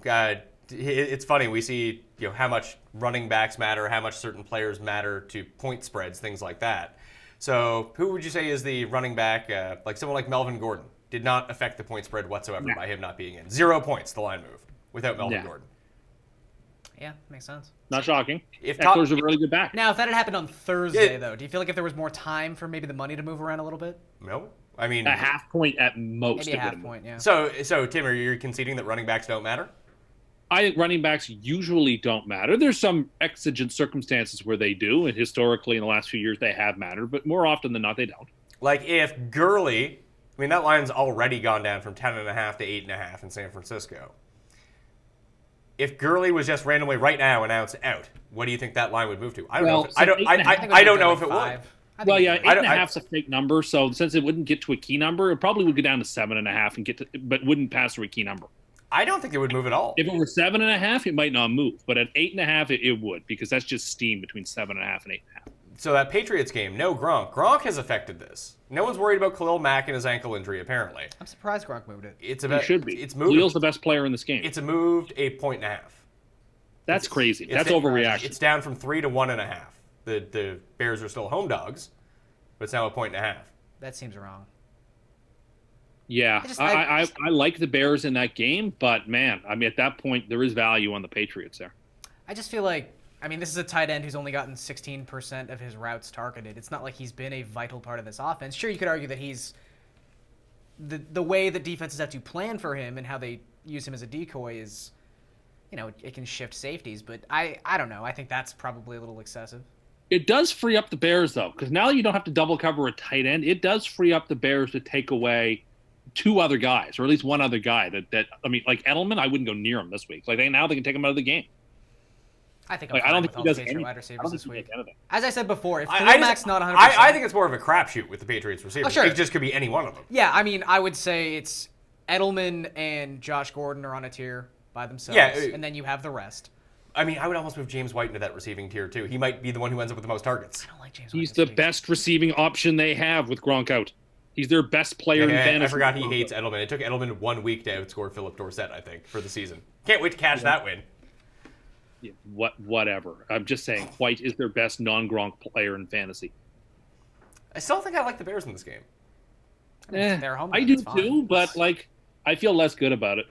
it's funny. We see how much running backs matter, how much certain players matter to point spreads, things like that. So, who would you say is the running back? Like someone like Melvin Gordon did not affect the point spread whatsoever by him not being in. 0 points the line move without Melvin Yeah. Gordon. Yeah, makes sense. Not shocking. If Eckler's a really good back. Now, if that had happened on Thursday, Yeah. though, do you feel like if there was more time for maybe the money to move around a little bit? No, I mean A half point at most. Maybe it a half would've point, yeah. So Tim, are you conceding that running backs don't matter? I think running backs usually don't matter. There's some exigent circumstances where they do, and historically in the last few years they have mattered, but more often than not they don't. Like if Gurley, I mean that line's already gone down from 10.5 to 8.5 in San Francisco. If Gurley was just randomly right now announced out, what do you think that line would move to? I don't Well, know. If, so I don't. 8.5 I don't know if it would. I think Well, it yeah, would. 8.5's a fake number, so since it wouldn't get to a key number, it probably would go down to 7.5 and but wouldn't pass through a key number. I don't think it would move at all. If it were 7.5, it might not move, but at 8.5, it would because that's just steam between 7.5 and 8.5. So that Patriots game, no Gronk. Gronk has affected this. No one's worried about Khalil Mack and his ankle injury. Apparently, I'm surprised Gronk moved it. it's It about. should be. It's moved. Khalil's the best player in this game. It's moved 1.5 points. That's crazy. it's- That's overreaction. It's down from 3 to 1.5. The Bears are still home dogs, but it's now 1.5. That seems wrong. Yeah, I like the Bears in that game, but man, I mean, at that point, there is value on the Patriots there. I just feel like, I mean, this is a tight end who's only gotten 16% of his routes targeted. It's not like he's been a vital part of this offense. Sure, you could argue that he's the way that defenses have to plan for him and how they use him as a decoy is, you know, it can shift safeties. But I don't know. I think that's probably a little excessive. It does free up the Bears, though, because now you don't have to double cover a tight end. It does free up the Bears to take away two other guys, or at least one other guy. That I mean, like Edelman, I wouldn't go near him this week. Like now they can take him out of the game. I think I don't think he does anything. anything. Wide I receivers don't this think he week. does anything. As I said before, if I Mac's not 100%, I think it's more of a crapshoot with the Patriots receivers. Oh, sure. It just could be any one of them. Yeah, I mean, I would say it's Edelman and Josh Gordon are on a tier by themselves, Yeah, and then you have the rest. I mean, I would almost move James White into that receiving tier too. He might be the one who ends up with the most targets. I don't like James White He's this the week. best receiving option they have with Gronk out. He's their best player in fantasy. I forgot he hates Edelman. It took Edelman 1 week to outscore Philip Dorsett, I think, for the season. Can't wait to cash that win. Yeah, whatever. I'm just saying, White is their best non-Gronk player in fantasy. I still think I like the Bears in this game. They're home. I do too, but like, I feel less good about it.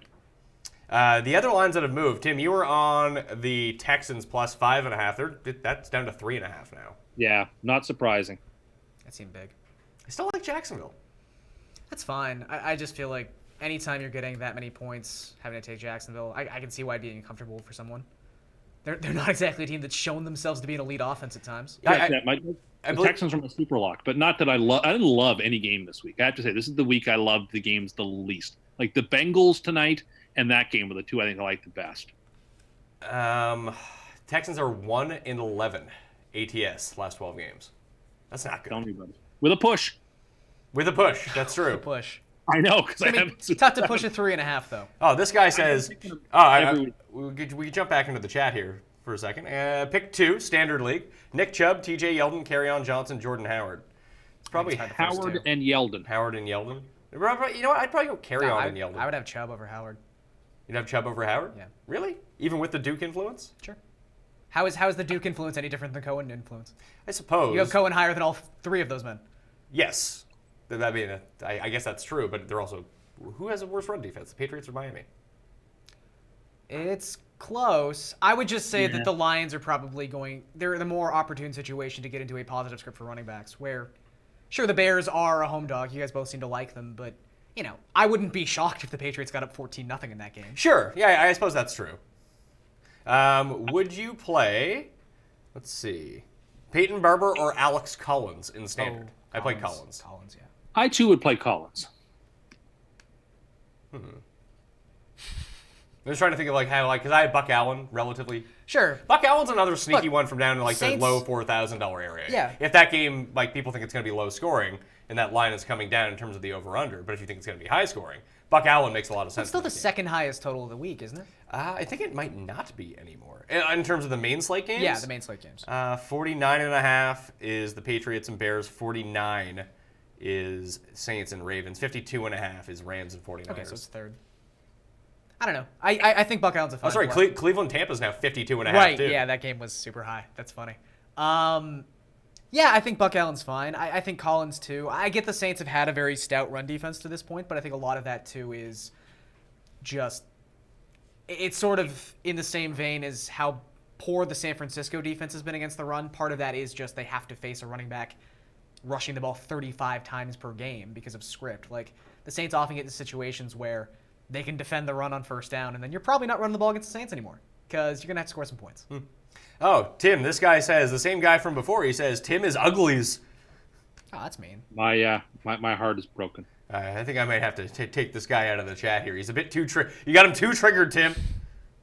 The other lines that have moved, Tim, you were on the Texans plus 5.5. That's down to 3.5 now. Yeah, not surprising. That seemed big. I still like Jacksonville. That's fine. I just feel like anytime you're getting that many points, having to take Jacksonville, I can see why it'd be uncomfortable for someone. They're not exactly a team that's shown themselves to be an elite offense at times. The Texans are my super lock, but not that I didn't love any game this week. I have to say, this is the week I loved the games the least. Like the Bengals tonight and that game were the two I think I like the best. Texans are 1-11 ATS last 12 games. That's not good. Tell me about it. With a push. With a push, that's true. Push. I know, because I haven't. It's tough to push a 3.5 though. Oh, this guy says. We could jump back into the chat here for a second. Pick 2, standard league. Nick Chubb, T.J. Yeldon, Garion Johnson, Jordan Howard. It's probably Howard and Yeldon. Howard and Yeldon. You know what? I'd probably go Garion and Yeldon. I would have Chubb over Howard. You'd have Chubb over Howard? Yeah. Really? Even with the Duke influence? Sure. How is the Duke influence any different than Cohen influence? I suppose. You have Cohen higher than all three of those men. Yes. I guess that's true, but they're also. Who has a worse run defense, the Patriots or Miami? It's close. I would just say that the Lions are probably they're in a more opportune situation to get into a positive script for running backs, where, sure, the Bears are a home dog. You guys both seem to like them, but, you know, I wouldn't be shocked if the Patriots got up 14-0 in that game. Sure. Yeah, I suppose that's true. Would you play, let's see, Peyton Barber or Alex Collins in standard? I played Collins. Collins, yeah. I too would play Collins. I'm just trying to think of because I have Buck Allen relatively. Sure. Buck Allen's another sneaky one from down in Saints, the low $4,000 area. Yeah. If that game, people think it's going to be low scoring and that line is coming down in terms of the over/under, but if you think it's going to be high scoring, Buck Allen makes a lot of sense. It's still the second highest total of the week, isn't it? I think it might not be anymore. In terms of the main slate games? Yeah, the main slate games. 49.5 is the Patriots and Bears. 49 is Saints and Ravens. 52.5 is Rams and 49ers. Okay, so it's third. I don't know. I think Buck Allen's a fine Oh, sorry, play. Cleveland Tampa's now 52.5 Right, too. yeah, that game was super high. That's funny. Yeah, I think Buck Allen's fine. I think Collins too. I get the Saints have had a very stout run defense to this point, but I think a lot of that too is just it's sort of in the same vein as how poor the San Francisco defense has been against the run. Part of that is just they have to face a running back rushing the ball 35 times per game because of script. Like the Saints often get into situations where they can defend the run on first down, and then you're probably not running the ball against the Saints anymore because you're going to have to score some points. Oh, Tim, this guy says, the same guy from before, he says, Tim is uglies. Oh, that's mean. My heart is broken. I think I might have to take this guy out of the chat here. He's a bit too you got him too triggered, Tim.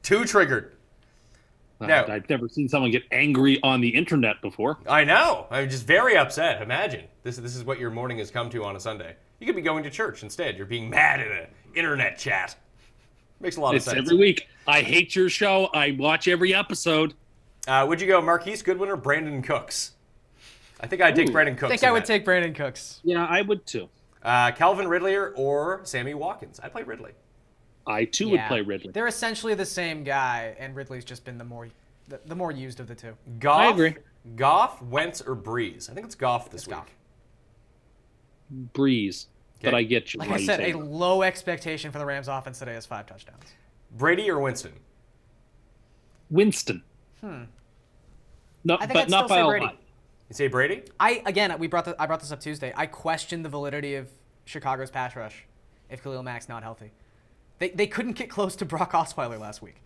Too triggered. No. I've never seen someone get angry on the internet before. I know. I'm just very upset. Imagine. This is what your morning has come to on a Sunday. You could be going to church instead. You're being mad in an internet chat. Makes a lot of sense. Every week. I hate your show. I watch every episode. Would you go Marquise Goodwin or Brandon Cooks? I think I'd take Brandon Cooks. I think I would take Brandon Cooks. Yeah, I would too. Calvin Ridley or Sammy Watkins? I'd play Ridley. I too would play Ridley. They're essentially the same guy, and Ridley's just been the more used of the two. Goff I agree. Goff, Wentz, or Breeze? I think it's Goff this week. Goff. Breeze. But I get you. Like why I you said, say a that. low expectation for the Rams offense today is 5 touchdowns. Brady or Winston? Winston. No, I think but I'd not still by say a Brady. lot. You say Brady? I brought this up Tuesday. I question the validity of Chicago's pass rush if Khalil Mack's not healthy. They couldn't get close to Brock Osweiler last week.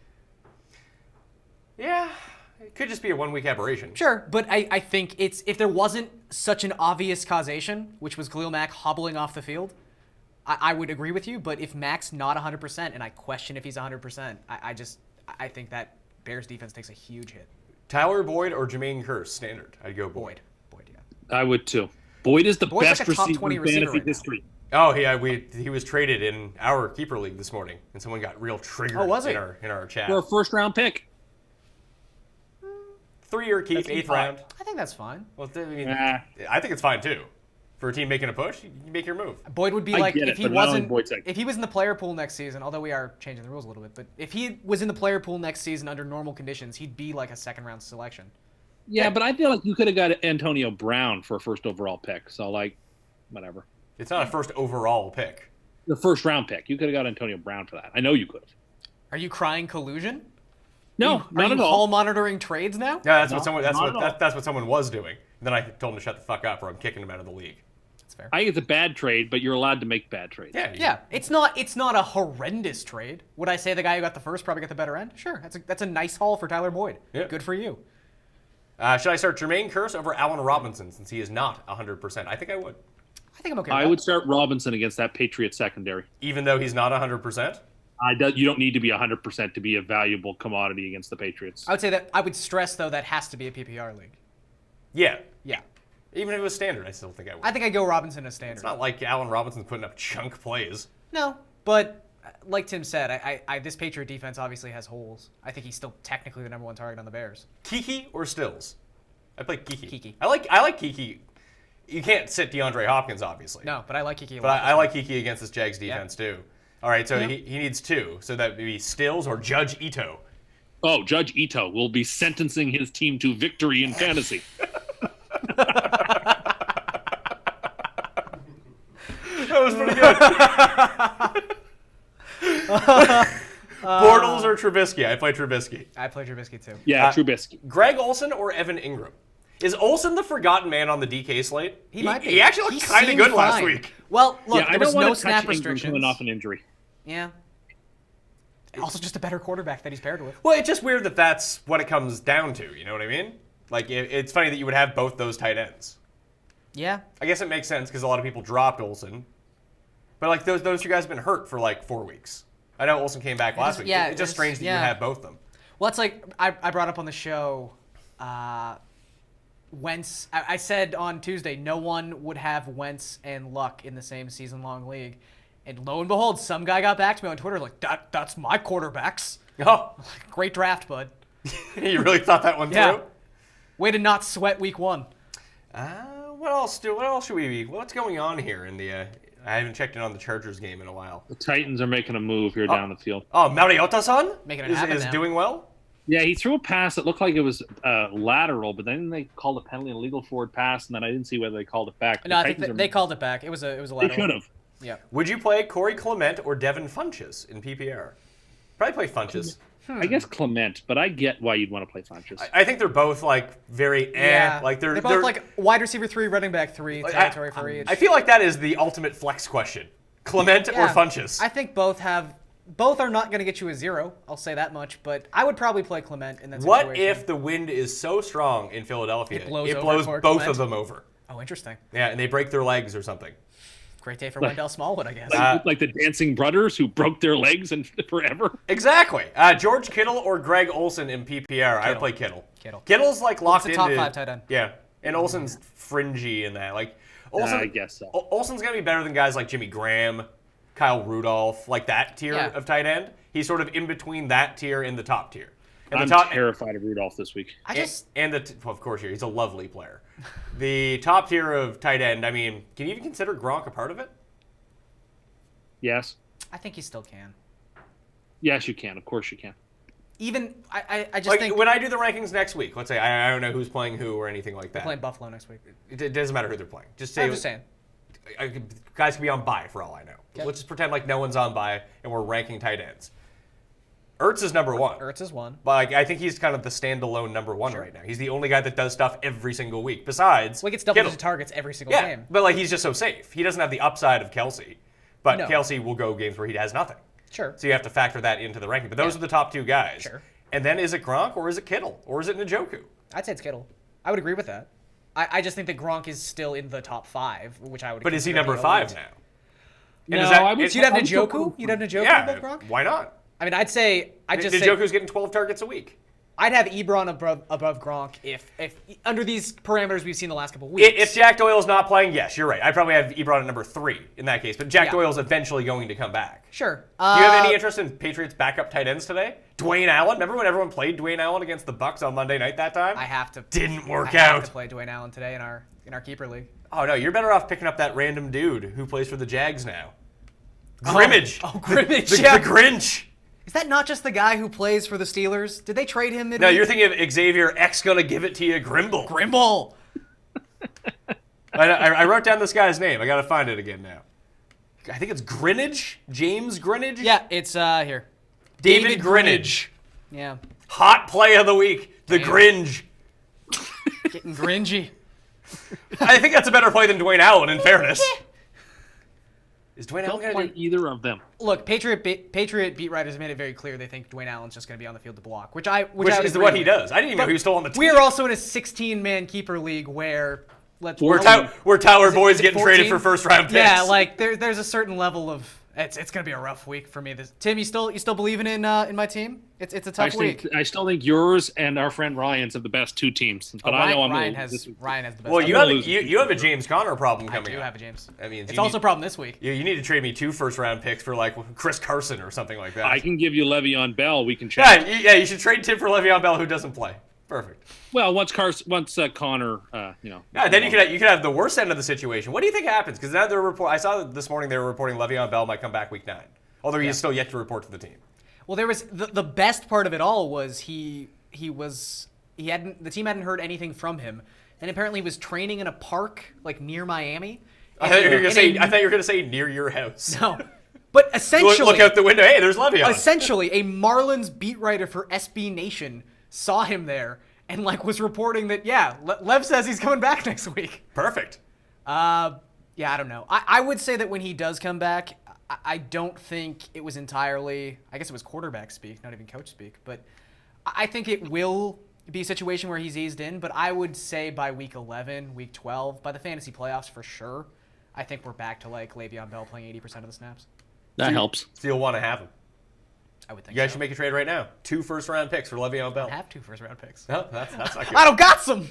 Yeah, it could just be a 1 week aberration. Sure, but I think if there wasn't such an obvious causation, which was Khalil Mack hobbling off the field, I would agree with you. But if Mack's not 100%, and I question if he's 100%, I think that Bears defense takes a huge hit. Tyler Boyd or Jermaine Kearse? Standard. I'd go Boyd. Boyd, yeah. I would too. Boyd is the Boyd's best like a top receiver 20 in receiver fantasy right now. history. Oh, yeah, he was traded in our keeper league this morning, and someone got real triggered Oh, was he? in our chat. For a first-round pick. 3-year keep, 8th round. I think that's fine. Well, I mean, Nah. I think it's fine too. For a team making a push, you make your move. Boyd would be I like get if it, he but not only wasn't Boyd's like- if he was in the player pool next season, although we are changing the rules a little bit, but if he was in the player pool next season under normal conditions, he'd be like a second round selection. Yeah, but I feel like you could have got Antonio Brown for a first overall pick. So, whatever. It's not a first overall pick. The first-round pick. You could have got Antonio Brown for that. I know you could have. Are you crying collusion? No, Are not you at all. hall monitoring trades now? Yeah, that's No, what someone. not at all. That's what someone was doing. And then I told him to shut the fuck up, or I'm kicking him out of the league. That's fair. I think it's a bad trade, but you're allowed to make bad trades. Yeah, it's not a horrendous trade. Would I say the guy who got the first probably got the better end? Sure, that's a nice haul for Tyler Boyd. Yeah. Good for you. Should I start Jermaine Kearse over Allen Robinson since he is not 100%? I think I would, I think I'm okay. I with would that. start Robinson against that Patriot secondary. even though he's not 100%. You don't need to be 100% to be a valuable commodity against the Patriots. I would say that I would stress though that has to be a PPR league. Yeah, Yeah, even if it was standard, I still think I would. I think I go Robinson as standard. It's not like Allen Robinson's putting up chunk plays. No, but like Tim said, I this Patriot defense obviously has holes. I think he's still technically the number one target on the Bears. Kiki or Stills? I play Kiki. Kiki. I like Kiki. You can't sit DeAndre Hopkins, obviously. No, but I like Kiki a But lot. I like Kiki against this Jags defense too. All right, so he needs 2. So that would be Stills or Judge Ito. Oh, Judge Ito will be sentencing his team to victory in fantasy. That was pretty good. Bortles or Trubisky? I play Trubisky. I play Trubisky too. Yeah, Trubisky. Greg Olsen or Evan Ingram? Is Olsen the forgotten man on the DK slate? He might be. He actually looked kind of seemed good last fine. week. Well, look, Yeah, I there was don't want no to snap touch Ingram restrictions. coming off an injury. Yeah. Also, just a better quarterback that he's paired with. Well, it's just weird that that's what it comes down to. You know what I mean? Like, it's funny that you would have both those tight ends. Yeah. I guess it makes sense because a lot of people dropped Olsen. But, like, those 2 guys have been hurt for, like, 4 weeks. I know Olsen came back last week. yeah, It's just it's- strange that you yeah. would have both of them. Well, it's like I brought up on the show. Wentz. I said on Tuesday, no one would have Wentz and Luck in the same season-long league, and lo and behold, some guy got back to me on Twitter like, "That's my quarterbacks." Oh, Great draft, bud. you really thought that one Yeah. through? Way to not sweat week 1. What else should we be? What's going on here in the? I haven't checked in on the Chargers game in a while. The Titans are making a move here down the field. Oh, Mariota-san Making it is happen now. doing well. Yeah, he threw a pass that looked like it was lateral, but then they called a penalty, an illegal forward pass, and then I didn't see whether they called it back. No, I The think Titans they are- called it back. It was a They lateral. should have. Yeah. Would you play Corey Clement or Devin Funches in PPR? Probably play Funches. I guess Clement, but I get why you'd want to play Funches. I think they're both like very Yeah. like they're both like wide receiver 3, running back 3 territory for each. I feel like that is the ultimate flex question: Clement or Yeah. Funches. I think both are not going to get you a 0. I'll say that much. But I would probably play Clement in that situation. What if the wind is so strong in Philadelphia It blows over blows Corey both Clement? of them over? Oh, interesting. Yeah, and they break their legs or something. Great day for Wendell Smallwood, I guess. Like the dancing brothers who broke their legs and forever. Exactly. George Kittle or Greg Olsen in PPR? I would play Kittle. Kittle. Kittle's like locked He's a top into 5 tight end. Yeah, and Olsen's fringy in that. Like Olsen, I guess so. Olsen's gonna be better than guys like Jimmy Graham, Kyle Rudolph, like that tier Yeah. of tight end. He's sort of in between that tier and the top tier. And I'm the top terrified of Rudolph this week. well, of course, he's a lovely player. The top tier of tight end. I mean, can you even consider Gronk a part of it? Yes. I think he still can. Yes, you can. Of course you can. even I just Like think when I do the rankings next week, let's say I don't know who's playing who or anything like that. they're playing Buffalo next week. It doesn't matter who they're playing. Just say I'm just saying. Guys could be on bye for all I know. Okay. Let's just pretend like no one's on bye and we're ranking tight ends. Ertz is number 1. Ertz is 1. But like, I think he's kind of the standalone number 1 right now. He's the only guy that does stuff every single week. Besides, Well, he gets double-digit targets every single game. but like he's just so safe. He doesn't have the upside of Kelsey, but No. Kelsey will go games where he has nothing. Sure. So you have to factor that into the ranking. But those are the top 2 guys. Sure. And then is it Gronk or is it Kittle or is it Njoku? I'd say it's Kittle. I would agree with that. I just think that Gronk is still in the top 5, which I would. But is he consider number the 5 elite. now? No, is that- I would. is- So you'd have I would Njoku? put- You'd have Njoku Yeah, above Gronk? why not? I mean, I'd say Njoku's getting 12 targets a week. I'd have Ebron above Gronk if under these parameters we've seen the last couple of weeks. If Jack Doyle's not playing, yes, you're right. I'd probably have Ebron at number 3 in that case. But Jack Yeah. Doyle's eventually going to come back. Sure. Do you have any interest in Patriots backup tight ends today? Dwayne Allen. Remember when everyone played Dwayne Allen against the Bucks on Monday night that time? I have to. Didn't work I have out. to play Dwayne Allen today in our keeper league. Oh no, you're better off picking up that random dude who plays for the Jags now. Grimmage. Oh, Grimmage. The Yeah. Grinch. Is that not just the guy who plays for the Steelers? Did they trade him? No, you're thinking of Xavier X gonna give it to you, Grimble. Grimble. I wrote down this guy's name. I gotta find it again now. I think it's Grinnage? James Grinnage? Yeah, it's here. David Grinnage. Yeah. Hot play of the week. The Damn. Gringe. Getting gringy. I think that's a better play than Dwayne Allen, in fairness. Is Dwayne Allen Don't gonna play do... either of them. Look, Patriot beat writers made it very clear they think Dwayne Allen's just going to be on the field to block, which Which would is agree what he with. does. I didn't even know he was still on the team. We are also in a 16-man keeper league where Where Tyler Boyd's getting 14? traded for first-round picks. Yeah, like there's a certain level of it's going to be a rough week for me. Tim, you still believing in my team? It's a tough week. I still think yours and our friend Ryan's have the best 2 teams. But I know I'm Ryan gonna has lose this week. Ryan has the best. Well, team. you have a James Conner problem I coming do up. have a James. I mean, It's also a problem this week. You need to trade me 2 first-round picks for like Chris Carson or something like that. I can give you Le'Veon Bell. We can chat. Yeah, you should trade Tim for Le'Veon Bell, who doesn't play. Perfect. Well, once Connor, Yeah, then you could have the worst end of the situation. What do you think happens? Because now I saw this morning they were reporting Le'Veon Bell might come back week 9, although he is still yet to report to the team. Well, there was the best part of it all was the team hadn't heard anything from him, and apparently he was training in a park like near Miami. I thought you were gonna say near your house. No, but essentially, Look out the window. Hey, there's Le'Veon. essentially, a Marlins beat writer for SB Nation saw him there and like was reporting that Lev says he's coming back next week. Perfect. I don't know. I would say that when he does come back, I don't think it was entirely, I guess it was quarterback speak, not even coach speak, but I think it will be a situation where he's eased in, but I would say by week 11, week 12, by the fantasy playoffs for sure, I think we're back to like Le'Veon Bell playing 80% of the snaps. that helps. So you'll want to have him. I would think You guys so. should make a trade right now. 2 first-round picks for Le'Veon Bell. I have 2 first-round picks. No, that's not good. I don't got some.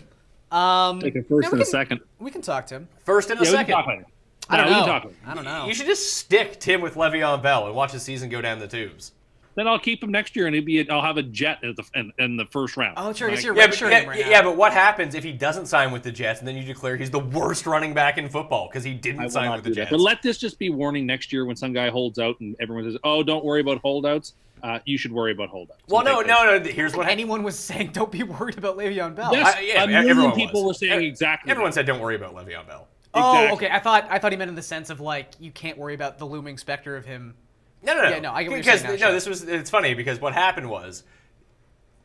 Take a first we and a can- second. We can talk to him. First and a Yeah, we can second. talk later. I don't we can know. talk later. I don't know. You should just stick Tim with Le'Veon Bell and watch his season go down the tubes. Then I'll keep him next year, and I'll have a Jet in the first round. Oh, sure. I guess Like, you're redshirting him right now. But what happens if he doesn't sign with the Jets and then you declare he's the worst running back in football because he I didn't will sign not with the do that. Jets? But let this just be warning next year when some guy holds out and everyone says, "Oh, don't worry about holdouts." You should worry about holdouts. Well, no. Here's what happened. Anyone was saying, don't be worried about Le'Veon Bell. Yes, Yeah, a million everyone people was. were saying exactly. Everyone that. said, "Don't worry about Le'Veon Bell." Oh, Exactly. okay. I thought he meant in the sense of like you can't worry about the looming specter of him. No. Yeah, no, I get what you're because saying now, sure. it's funny because what happened was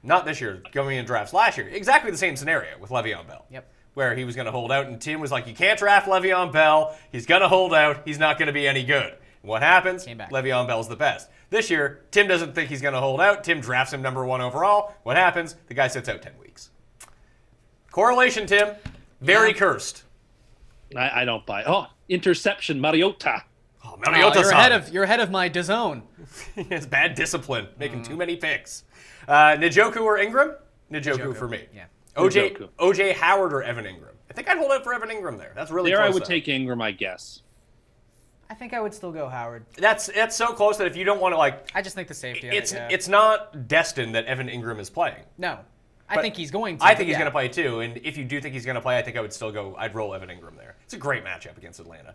not this year, going in drafts last year, exactly the same scenario with Le'Veon Bell. Yep. Where he was going to hold out, and Tim was like, "You can't draft Le'Veon Bell. He's going to hold out. He's not going to be any good." And what happens? Came back. Le'Veon Bell's the best. This year, Tim doesn't think he's going to hold out. Tim drafts him number 1 overall. What happens? The guy sits out 10 weeks. Correlation, Tim. Very cursed. I don't buy. Oh, interception, Mariota. Oh, Oh, Mariota-san. you're ahead of my DAZN. He has bad discipline, making too many picks. Njoku or Ingram? Njoku for me. Yeah. OJ Howard or Evan Ingram? I think I'd hold out for Evan Ingram there. That's really There, close. I would though. take Ingram, I guess. I think I would still go Howard. That's so close that if you don't want to like, I just think the safety. it's not destined that Evan Ingram is playing. No. I But think he's going to. I think he's yeah. going to play too, and if you do think he's going to play, I think I would still go. I'd roll Evan Ingram there. It's a great matchup against Atlanta.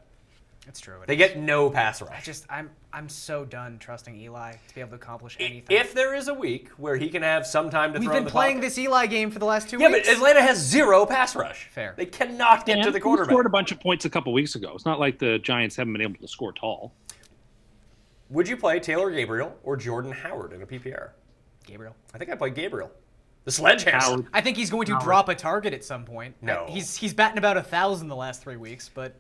It's true. They get no pass rush. I'm so done trusting Eli to be able to accomplish anything. If there is a week where he can have some time to We've throw in been the playing pocket. this Eli game for the last 2 Yeah, weeks. but Atlanta has zero pass rush. Fair. They cannot get to the He quarterback. scored a bunch of points a couple weeks ago. It's not like the Giants haven't been able to score tall. Would you play Taylor Gabriel or Jordan Howard in a PPR? Gabriel. I think I'd play Gabriel. The sledgehammer. Howard. I think he's going to drop a target at some point. No. He's batting about 1,000 the last 3 weeks, but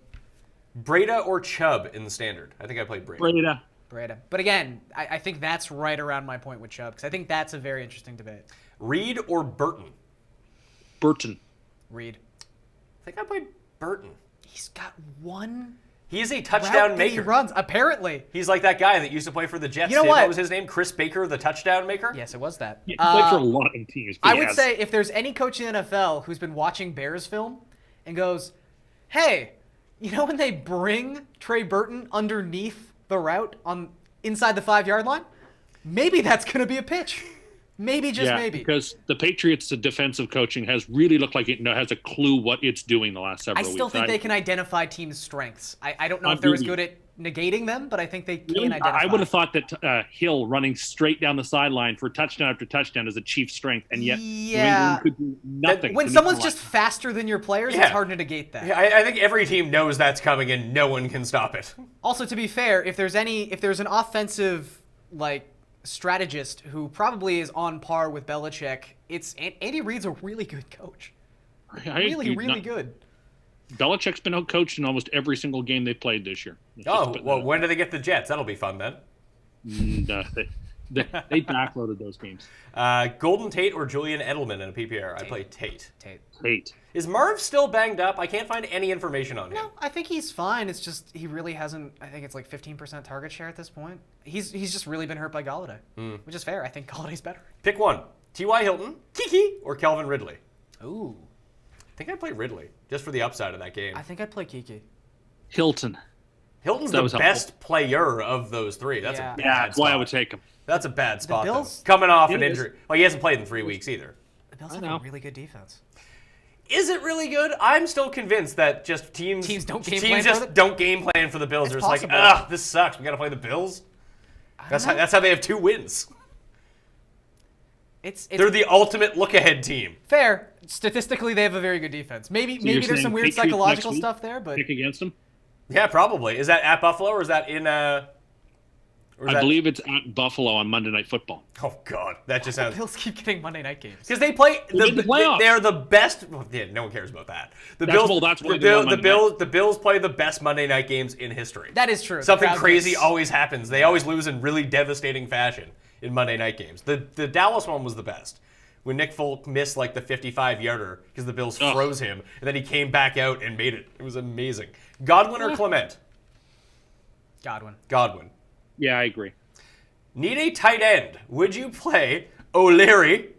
Breda or Chubb in the standard? I think I played Breda. Breda. But again, I think that's right around my point with Chubb, because I think that's a very interesting debate. Reed or Burton? Burton. Reed. I think I played Burton. He's got one He is a route touchdown that maker. he runs, apparently. He's like that guy that used to play for the Jets. You know Tim. what? What was his name? Chris Baker, the touchdown maker? Yes, it was that. He played for a lot of teams. But I he would has- say if there's any coach in the NFL who's been watching Bears film and goes, hey, you know when they bring Trey Burton underneath the route on inside the 5-yard line? Maybe that's going to be a pitch. Maybe, just maybe. Because the Patriots' defensive coaching has really looked like it has a clue what it's doing the last several I weeks. still think they can identify teams' strengths. I don't know if they're as good at negating them, but I think they can identify. I would have thought that Hill running straight down the sideline for touchdown after touchdown is a chief strength, and yet New Yeah. England could do nothing. When to someone's neutralize just faster than your players, Yeah. it's hard to negate that. Yeah, I think every team knows that's coming and no one can stop it. Also, to be fair, if there's an offensive strategist who probably is on par with Belichick, it's Andy Reid's a really good coach. Really good. Belichick's been outcoached in almost every single game they've played this year. It's Oh, just- well, when do they get the Jets? That'll be fun then. They backloaded those games. Golden Tate or Julian Edelman in a PPR? I play Tate. Tate. Is Marv still banged up? I can't find any information on him. No, I think he's fine. It's just he really hasn't. I think it's like 15% target share at this point. He's just really been hurt by Galladay, which is fair. I think Galladay's better. Pick one. T.Y. Hilton, Kiki, or Kelvin Ridley? Ooh, I think I'd play Ridley, just for the upside of that game. I think I'd play Kiki. Hilton. Hilton's That the was helpful. best player of those three. That's Yeah. a bad Yeah, that's why I spot. would take him. That's a bad spot, Bills- though. Coming off It an is. injury. Well, he hasn't played in 3 weeks either. The Bills I have know. a really good defense. Is it really good? I'm still convinced that just teams don't game plan for just the- don't game plan for the Bills. It's They're just like, possible. this sucks. We got to play the Bills. I That's don't know. how they have 2 wins. It's They're the ultimate look-ahead team. fair. Statistically, they have a very good defense. Maybe you're there's some saying weird Patriots psychological next week? stuff there, but Pick against them? Yeah, probably. Is that at Buffalo or is that in? Or is I that- believe it's at Buffalo on Monday Night Football. Oh God, that just sounds. Bills keep getting Monday night games. Because they play in the playoffs. They're the best. Well, yeah, no one cares about that. The That's- Bills. well, that's why the, they won Bill, the Monday Bills. The Bills play the best Monday night games in history. That is true. The Something crowd crazy gets- always happens. They always lose in really devastating fashion in Monday night games. The Dallas one was the best. When Nick Folk missed like the 55-yarder because the Bills Ugh. froze him, and then he came back out and made it. It was amazing. Godwin or Clement? Godwin. Yeah, I agree. Need a tight end. Would you play O'Leary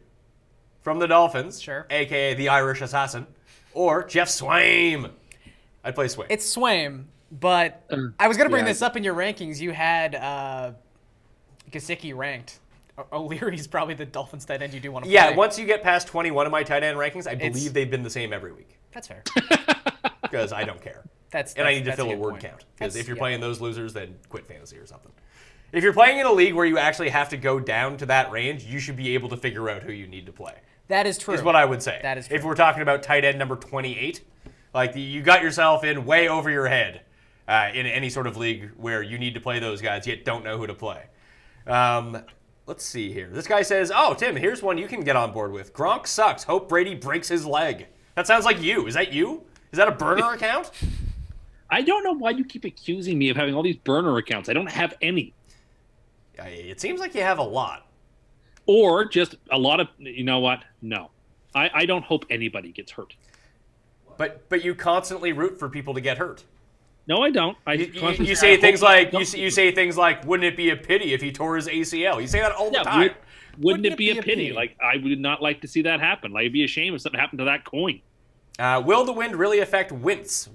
from the Dolphins, Sure. a.k.a. the Irish Assassin, or Jeff Swaim? I'd play Swaim. It's Swaim, but I was going to bring yeah. this up in your rankings. You had Gesicki ranked. O'Leary's probably the Dolphins tight end you do want to play. Yeah, once you get past 21 of my tight end rankings, I believe they've been the same every week That's fair. because I don't care. That's And I need to that's fill a good word point. count because That's- if you're yeah. playing those losers, then quit fantasy or something. If you're playing in a league where you actually have to go down to that range, you should be able to figure out who you need to play. That is true. Is what I would say. That is true. If we're talking about tight end number 28, like you got yourself in way over your head in any sort of league where you need to play those guys yet don't know who to play. Let's see here. This guy says, "Oh, Tim, here's one you can get on board with. Gronk sucks. Hope Brady breaks his leg." That sounds like you. Is that you? Is that a burner account? I don't know why you keep accusing me of having all these burner accounts. I don't have any. It seems like you have a lot. Or just a lot of, you know what? No. I don't hope anybody gets hurt. But you constantly root for people to get hurt. No, I don't. You say things like you say things like, "Wouldn't it be a pity if he tore his ACL?" You say that all the time. Wouldn't it be a pity? Like, I would not like to see that happen. Like, it'd be a shame if something happened to that coin. Will the wind really affect Wentz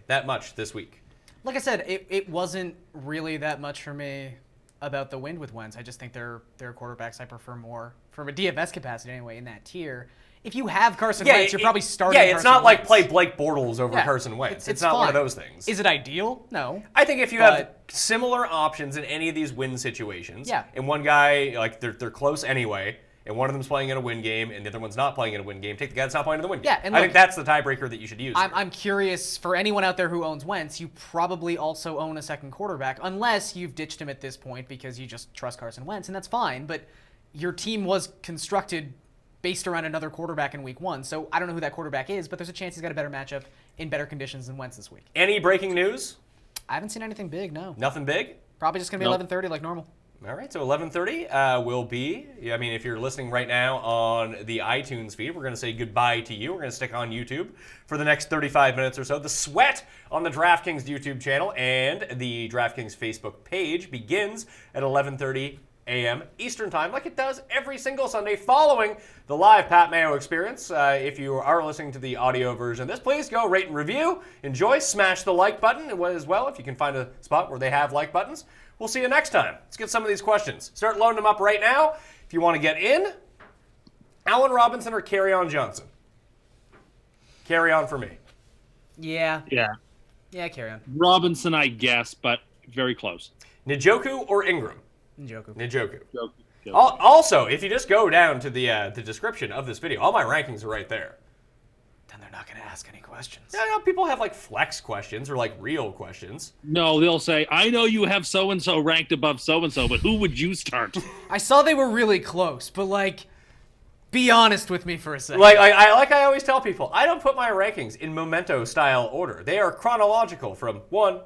that much this week? Like I said, it wasn't really that much for me about the wind with Wentz. I just think they're quarterbacks I prefer more from a DFS capacity anyway in that tier. if you have Carson Wentz, you're probably starting. Yeah, it's Carson not like Wentz. play Blake Bortles over Yeah, Carson Wentz. It's not fine. one of those things. Is it ideal? No. I think if you have similar options in any of these win situations, Yeah. and one guy, like, they're close anyway, and one of them's playing in a win game, and the other one's not playing in a win game, take the guy that's not playing in the win game. Yeah, and I look, think that's the tiebreaker that you should use. I'm curious, for anyone out there who owns Wentz, you probably also own a second quarterback, unless you've ditched him at this point because you just trust Carson Wentz, and that's fine, but your team was constructed based around another quarterback in week 1, so I don't know who that quarterback is, but there's a chance he's got a better matchup in better conditions than Wentz this week. Any breaking news? I haven't seen anything big, no. Nothing big? Probably just going to be 11:30 like normal. All right, so 11:30 will be, I mean, if you're listening right now on the iTunes feed, we're going to say goodbye to you. We're going to stick on YouTube for the next 35 minutes or so. The sweat on the DraftKings YouTube channel and the DraftKings Facebook page begins at 11:30 a.m. Eastern Time, like it does every single Sunday following the live Pat Mayo experience. If you are listening to the audio version of this, please go rate and review. Enjoy. Smash the like button as well if you can find a spot where they have like buttons. We'll see you next time. Let's get some of these questions. Start loading them up right now. If you want to get in, Allen Robinson or Garion Johnson? Carry on for me. Yeah. Yeah. Yeah, carry on. Robinson, I guess, but very close. Njoku or Ingram? Njoku. Njoku. Joke. Also, if you just go down to the description of this video, all my rankings are right there. Then they're not going to ask any questions. Yeah, people have like flex questions or like real questions. No, they'll say, I know you have so-and-so ranked above so-and-so, but who would you start? I saw they were really close, but like, be honest with me for a second. Like I always tell people, I don't put my rankings in memento style order. They are chronological from 1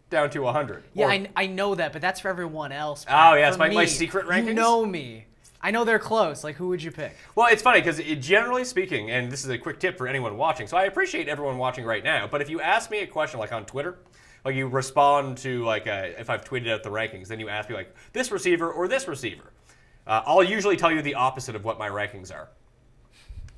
down to 100. Yeah, Or- I know that, but that's for everyone else. Oh, yeah, it's For my me, secret rankings? You know me. I know they're close. Like, who would you pick? Well, it's funny because generally speaking, and this is a quick tip for anyone watching, so I appreciate everyone watching right now, but if you ask me a question like on Twitter, like you respond to like if I've tweeted out the rankings, then you ask me like this receiver or this receiver, I'll usually tell you the opposite of what my rankings are.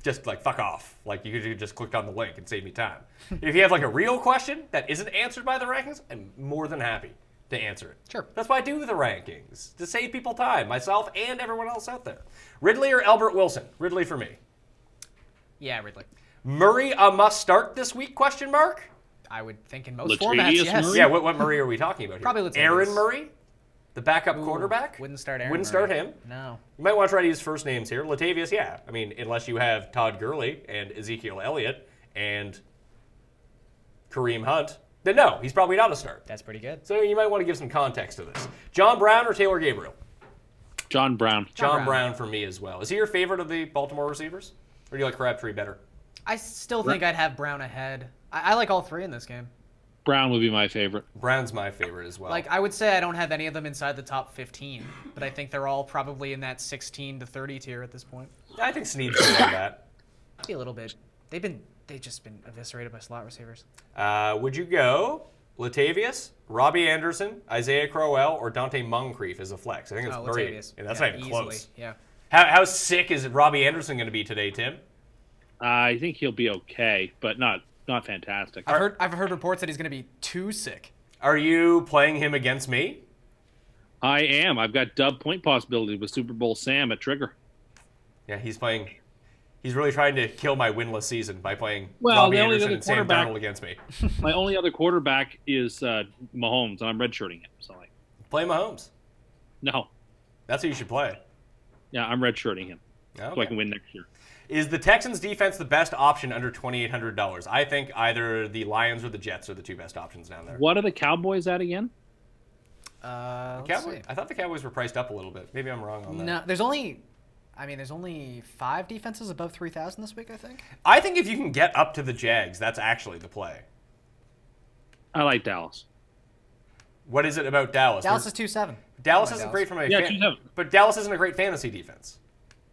Just like fuck off. Like you could just click on the link and save me time. If you have like a real question that isn't answered by the rankings, I'm more than happy to answer it. Sure. That's why I do the rankings, to save people time, myself and everyone else out there. Ridley or Albert Wilson? Ridley for me. Yeah, Ridley. Murray a must start this week? Question mark. I would think in most Latavius formats, yes. Murray? Yeah, what Murray are we talking about here? Probably Latavius. Aaron Murray, the backup quarterback. Wouldn't start Aaron Wouldn't Murray. start him. No. You might want to try to use first names here. Latavius, yeah. I mean, unless you have Todd Gurley and Ezekiel Elliott and Kareem Hunt, then no, he's probably not a start. That's pretty good. So you might want to give some context to this. John Brown or Taylor Gabriel? John Brown. John Brown. Brown for me as well. Is he your favorite of the Baltimore receivers? Or do you like Crabtree better? I still think I'd have Brown ahead. I like all three in this game. Brown would be my favorite. Brown's my favorite as well. Like, I would say I don't have any of them inside the top 15, but I think they're all probably in that 16 to 30 tier at this point. I think Snead's below that. Maybe a little bit. They've just been eviscerated by slot receivers. Would you go Latavius, Robbie Anderson, Isaiah Crowell, or Dante Moncrief as a flex? I think it's Murray. Latavius. And that's Yeah, not even easily. close. Yeah. How sick is Robbie Anderson going to be today, Tim? I think he'll be okay, but not fantastic. I've heard reports that he's going to be too sick. Are you playing him against me? I am. I've got dub point possibility with Super Bowl Sam at Trigger. Yeah, he's playing. He's really trying to kill my winless season by playing Well, Robbie the only Anderson other and Sam quarterback- Darnold against me. My only other quarterback is Mahomes, and I'm redshirting him. So, Play Mahomes. no. That's who you should play. Yeah, I'm redshirting him so I Okay. can win next year. Is the Texans defense the best option under $2,800? I think either the Lions or the Jets are the two best options down there. What are the Cowboys at again? Let's Cowboys? see. I thought the Cowboys were priced up a little bit. Maybe I'm wrong on that. No, there's only 5 defenses above 3,000 this week, I think. I think if you can get up to the Jags, that's actually the play. I like Dallas. What is it about Dallas? Dallas is 2-7. Dallas I like isn't great from a Yeah, 2-7. but Dallas isn't a great fantasy defense.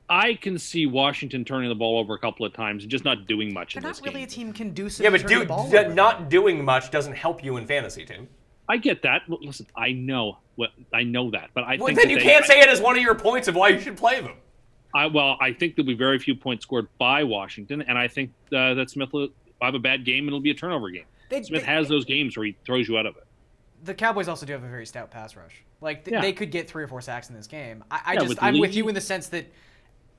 I can see Washington turning the ball over a couple of times and just not doing much They're in this not really game. a team conducive Yeah, to but turning the ball over. not doing much doesn't help you in fantasy, Tim. I get that. Well, listen, I know that, but I Well, think then that you they- can't say it as one of your points of why you should play them. I think there'll be very few points scored by Washington, and I think that Smith will have a bad game and it'll be a turnover game. Smith has those games where he throws you out of it. The Cowboys also do have a very stout pass rush. Like, Yeah. they could get 3 or 4 sacks in this game. Yeah, with I'm with Lee. you in the sense that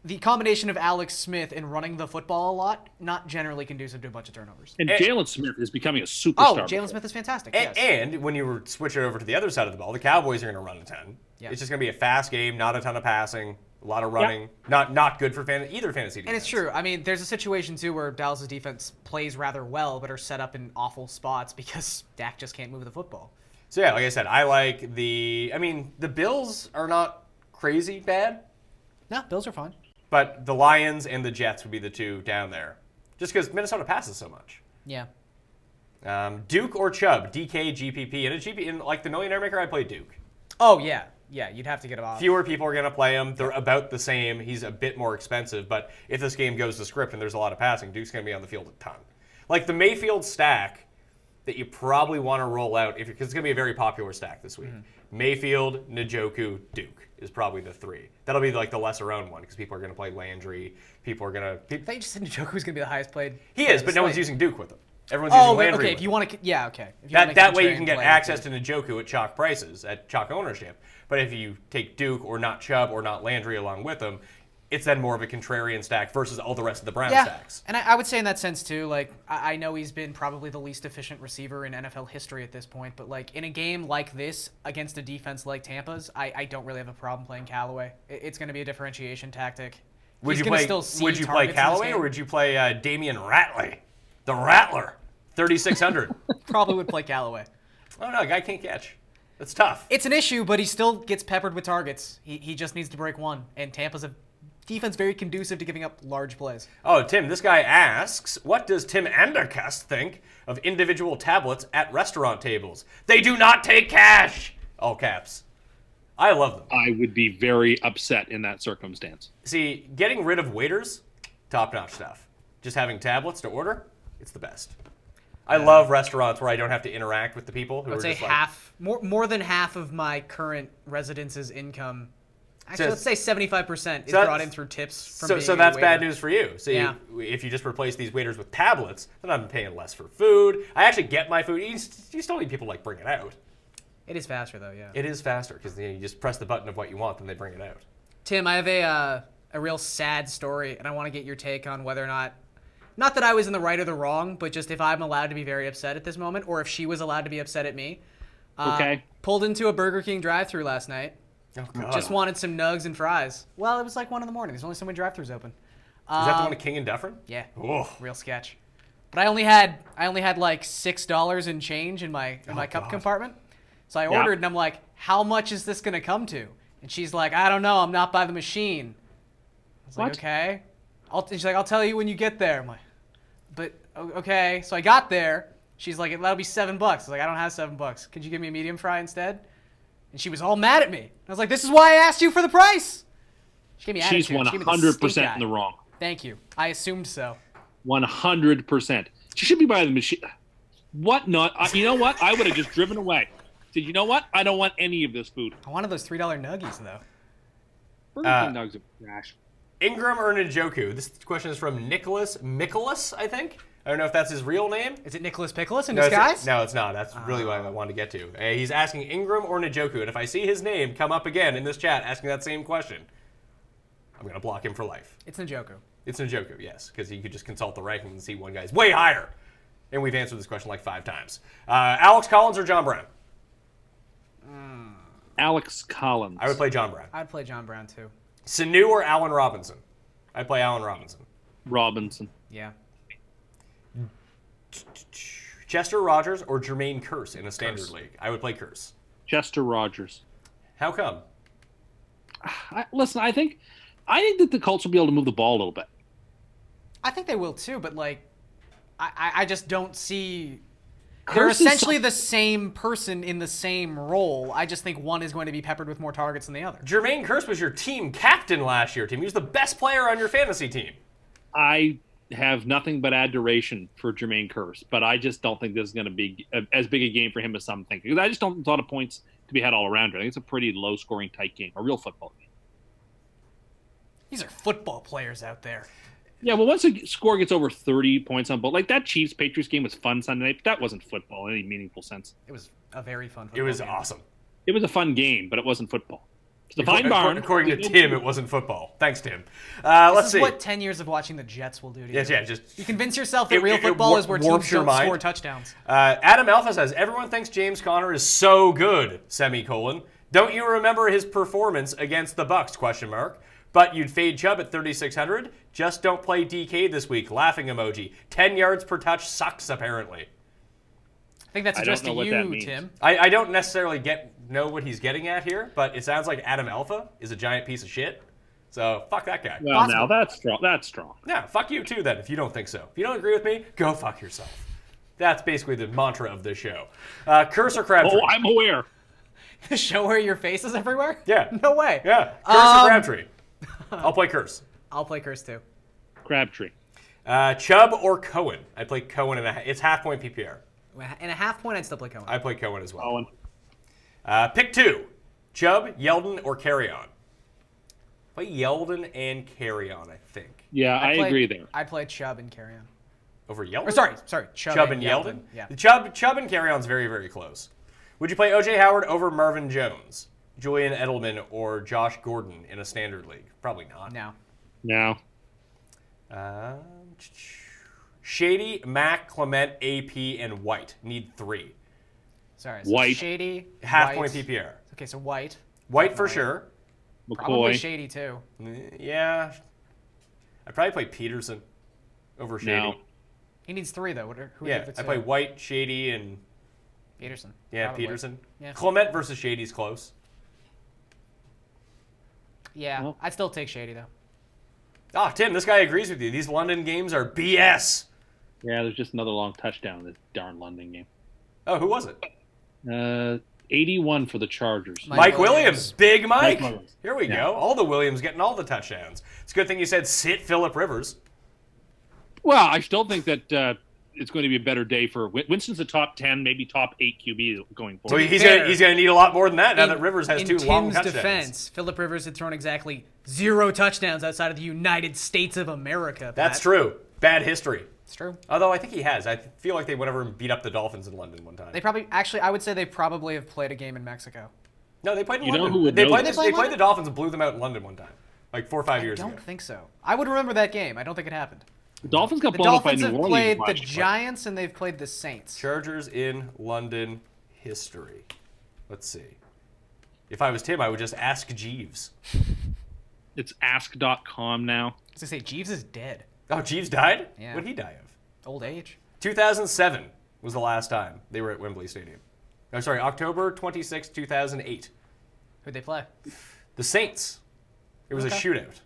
the combination of Alex Smith and running the football a lot, not generally conducive to a bunch of turnovers. And Jalen Smith is becoming a superstar. Oh, Jalen Smith is fantastic. And, Yes. and when you switch it over to the other side of the ball, the Cowboys are going to run a ton. Yeah. It's just going to be a fast game, not a ton of passing, a lot of running. Not good for either fantasy defense. And it's true. I mean, there's a situation, too, where Dallas' defense plays rather well, but are set up in awful spots because Dak just can't move the football. So, yeah, like I said, I like the Bills are not crazy bad, No, Bills are fine. but the Lions and the Jets would be the two down there, just because Minnesota passes so much. Yeah. Duke or Chubb, DK, GPP. In like the Millionaire Maker, I play Duke. Oh, yeah. Yeah, you'd have to get him off. Fewer people are going to play him. They're about the same. He's a bit more expensive, but if this game goes to script and there's a lot of passing, Duke's going to be on the field a ton. Like the Mayfield stack that you probably want to roll out, because it's going to be a very popular stack this week. Mayfield, Njoku, Duke is probably the three. That'll be like the lesser owned one because people are going to play Landry. People are going to. I thought you just said Njoku was going to be the highest played. He is, but no one's using Duke with him. Everyone's Oh, using Landry. okay. with If you him. want to, yeah, okay. If you wanna make That a way you contrarian can get play, access to Njoku at chalk prices, at chalk ownership. But if you take Duke or not Chubb or not Landry along with him, it's then more of a contrarian stack versus all the rest of the Brown stacks. And I would say in that sense too, like I know he's been probably the least efficient receiver in NFL history at this point, but like in a game like this against a defense like Tampa's, I don't really have a problem playing Callaway. It's going to be a differentiation tactic. Would He's you gonna play? still see Would you play targets in this Callaway game. or would you play Damian Ratley, the Rattler, 3,600? Probably would play Callaway. Oh no, guy can't catch. That's tough. It's an issue, but he still gets peppered with targets. He just needs to break one, and Tampa's a defense very conducive to giving up large plays. Oh, Tim, this guy asks, what does Tim Andercust think of individual tablets at restaurant tables? They do not take cash! All caps. I love them. I would be very upset in that circumstance. See, getting rid of waiters, top-notch stuff. Just having tablets to order, it's the best. I love restaurants where I don't have to interact with the people who I are would say just like, half, more than half of my current residence's income. Actually, let's say 75% is So brought in through tips from being so a that's waiter. bad news for you. So Yeah. if you just replace these waiters with tablets, then I'm paying less for food. I actually get my food. You still need people like bring it out. It is faster though, yeah. It is faster because you just press the button of what you want, then they bring it out. Tim, I have a real sad story, and I want to get your take on whether or not that I was in the right or the wrong, but just if I'm allowed to be very upset at this moment, or if she was allowed to be upset at me. Okay. Pulled into a Burger King drive-thru last night. Oh, God. Just wanted some nugs and fries. Well, it was like 1 in the morning. There's only so many drive-thrus open. Is that the one at King and Dufferin? Yeah. Oh. Real sketch. But I only had like $6 in change in my cup God. compartment. So I ordered, and I'm like, how much is this going to come to? And she's like, I don't know. I'm not by the machine. I was like, What? okay. And she's like, I'll tell you when you get there. I'm like, but okay. So I got there. She's like, that'll be $7. I was like, I don't have $7. Could you give me a medium fry instead? And she was all mad at me. I was like, this is why I asked you for the price. She gave me She's attitude. She gave me the stink 100% eye. in the wrong. Thank you. I assumed so. 100%. She should be by the machine. What not? You know what? I would have just driven away. Said, you know what? I don't want any of this food. I wanted those $3 nuggies though. Burger King nugs are trash. Ingram or Njoku? This question is from Nicholas Mikolas, I think. I don't know if that's his real name. Is it Nicholas Pickles in No, disguise? no, it's not. That's really what I wanted to get to. He's asking Ingram or Njoku, and if I see his name come up again in this chat asking that same question, I'm going to block him for life. It's Njoku. It's Njoku, yes, because you could just consult the rankings and see one guy's way higher. And we've answered this question like 5 times. Alex Collins or John Brown? Alex Collins. I would play John Brown. I'd play John Brown too. Sanu or Allen Robinson? I'd play Allen Robinson. Robinson. Yeah. Chester Rogers or Jermaine Kearse in a standard league? I would play Kearse. Chester Rogers. How come? Listen, I think that the Colts will be able to move the ball a little bit. I think they will too, but like, I just don't see. Kearse They're is essentially the same person in the same role. I just think one is going to be peppered with more targets than the other. Jermaine Kearse was your team captain last year, Tim. He was the best player on your fantasy team. I have nothing but adoration for Jermaine Kearse, but I just don't think this is going to be as big a game for him as some think. Because I just don't think there's a lot of points to be had all around. I think it's a pretty low-scoring, tight game, a real football game. These are football players out there. Yeah, well, once a score gets over 30 points on both, like that Chiefs-Patriots game was fun Sunday night, but that wasn't football in any meaningful sense. It was a very fun. It was game. awesome. It was a fun game, but it wasn't football. It's the fine barn. According to Tim, it wasn't football. Thanks, Tim. Let's This is see. what 10 years of watching the Jets will do to you. Yes, yeah, just You convince yourself that real football is where warps teams your don't mind. score touchdowns. Adam Alpha says, everyone thinks James Conner is so good, semicolon. Don't you remember his performance against the Bucks, question mark. But you'd fade Chubb at 3,600. Just don't play DK this week, laughing emoji. 10 yards per touch sucks, apparently. I think that's I addressed don't know to what that you, means. Tim. I don't necessarily know what he's getting at here, but it sounds like Adam Alpha is a giant piece of shit. So fuck that guy. Well, now that's strong. That's strong. Yeah, fuck you too then if you don't think so. If you don't agree with me, go fuck yourself. That's basically the mantra of this show. Curse or Crabtree? Oh, I'm aware. The show where your face is everywhere? Yeah. No way. Yeah. Curse or Crabtree? I'll play Curse. I'll play Curse too. Crabtree. Chubb or Cohen? I play Cohen it's half point PPR. In a half point, I'd still play Cohen. I play Cohen as well. Owen. Pick two. Chubb, Yeldon, or Carrion? Play Yeldon and Carrion, I think. Yeah, I agree there. I played Chubb and Carrion. Over Yeldon? Or sorry, Chubb and Yeldon? Yeah. Chubb and Carrion's very, very close. Would you play O.J. Howard over Marvin Jones, Julian Edelman, or Josh Gordon in a standard league? Probably not. No. No. Shady, Mack, Clement, AP, and White. Need three. Sorry. So White. Shady. Half White. point PPR. Okay, so White. White for sure. Probably McCoy. Shady too. Yeah. I'd probably play Peterson over Shady. No. He needs three though. Who Yeah, I play White, Shady, and Peterson. yeah, Probably. Peterson. Yeah. Clement versus Shady's close. Yeah, Well- I'd still take Shady though. Ah, Tim, this guy agrees with you. These London games are BS. Yeah, there's just another long touchdown in this darn London game. Oh, who was it? 81 for the Chargers. Mike Williams. Big Mike. Mike Williams. Here we Yeah. go. All the Williams getting all the touchdowns. It's a good thing you said sit Phillip Rivers. Well, I still think that it's going to be a better day for Winston's a top 10, maybe top 8 QB going So forward. he's fair, gonna need a lot more than that now that Rivers has in two long Tim's touchdowns. defense, Phillip Rivers had thrown exactly 0 touchdowns outside of the United States of America. That's Pat. true. Bad history. It's true. Although I think he has. I feel like they went over and beat up the Dolphins in London one time. They probably, actually, I would say they probably have played a game in Mexico. No, they played in You know London. who would they know played, this? they played the Dolphins and blew them out in London one time. Like 4 or 5 years I don't ago. think so. I would remember that game. I don't think it happened. The Dolphins got The blown up by Dolphins New have Orleans played the last year. Giants and they've played the Saints. Chargers in London history. Let's see. If I was Tim, I would just ask Jeeves. It's ask.com now. I was going to say, Jeeves is dead. Oh, Jeeves died? Yeah. What did he die of? Old age. 2007 was the last time they were at Wembley Stadium. Oh, sorry, October 26, 2008. Who'd they play? The Saints. It was a Okay. shootout.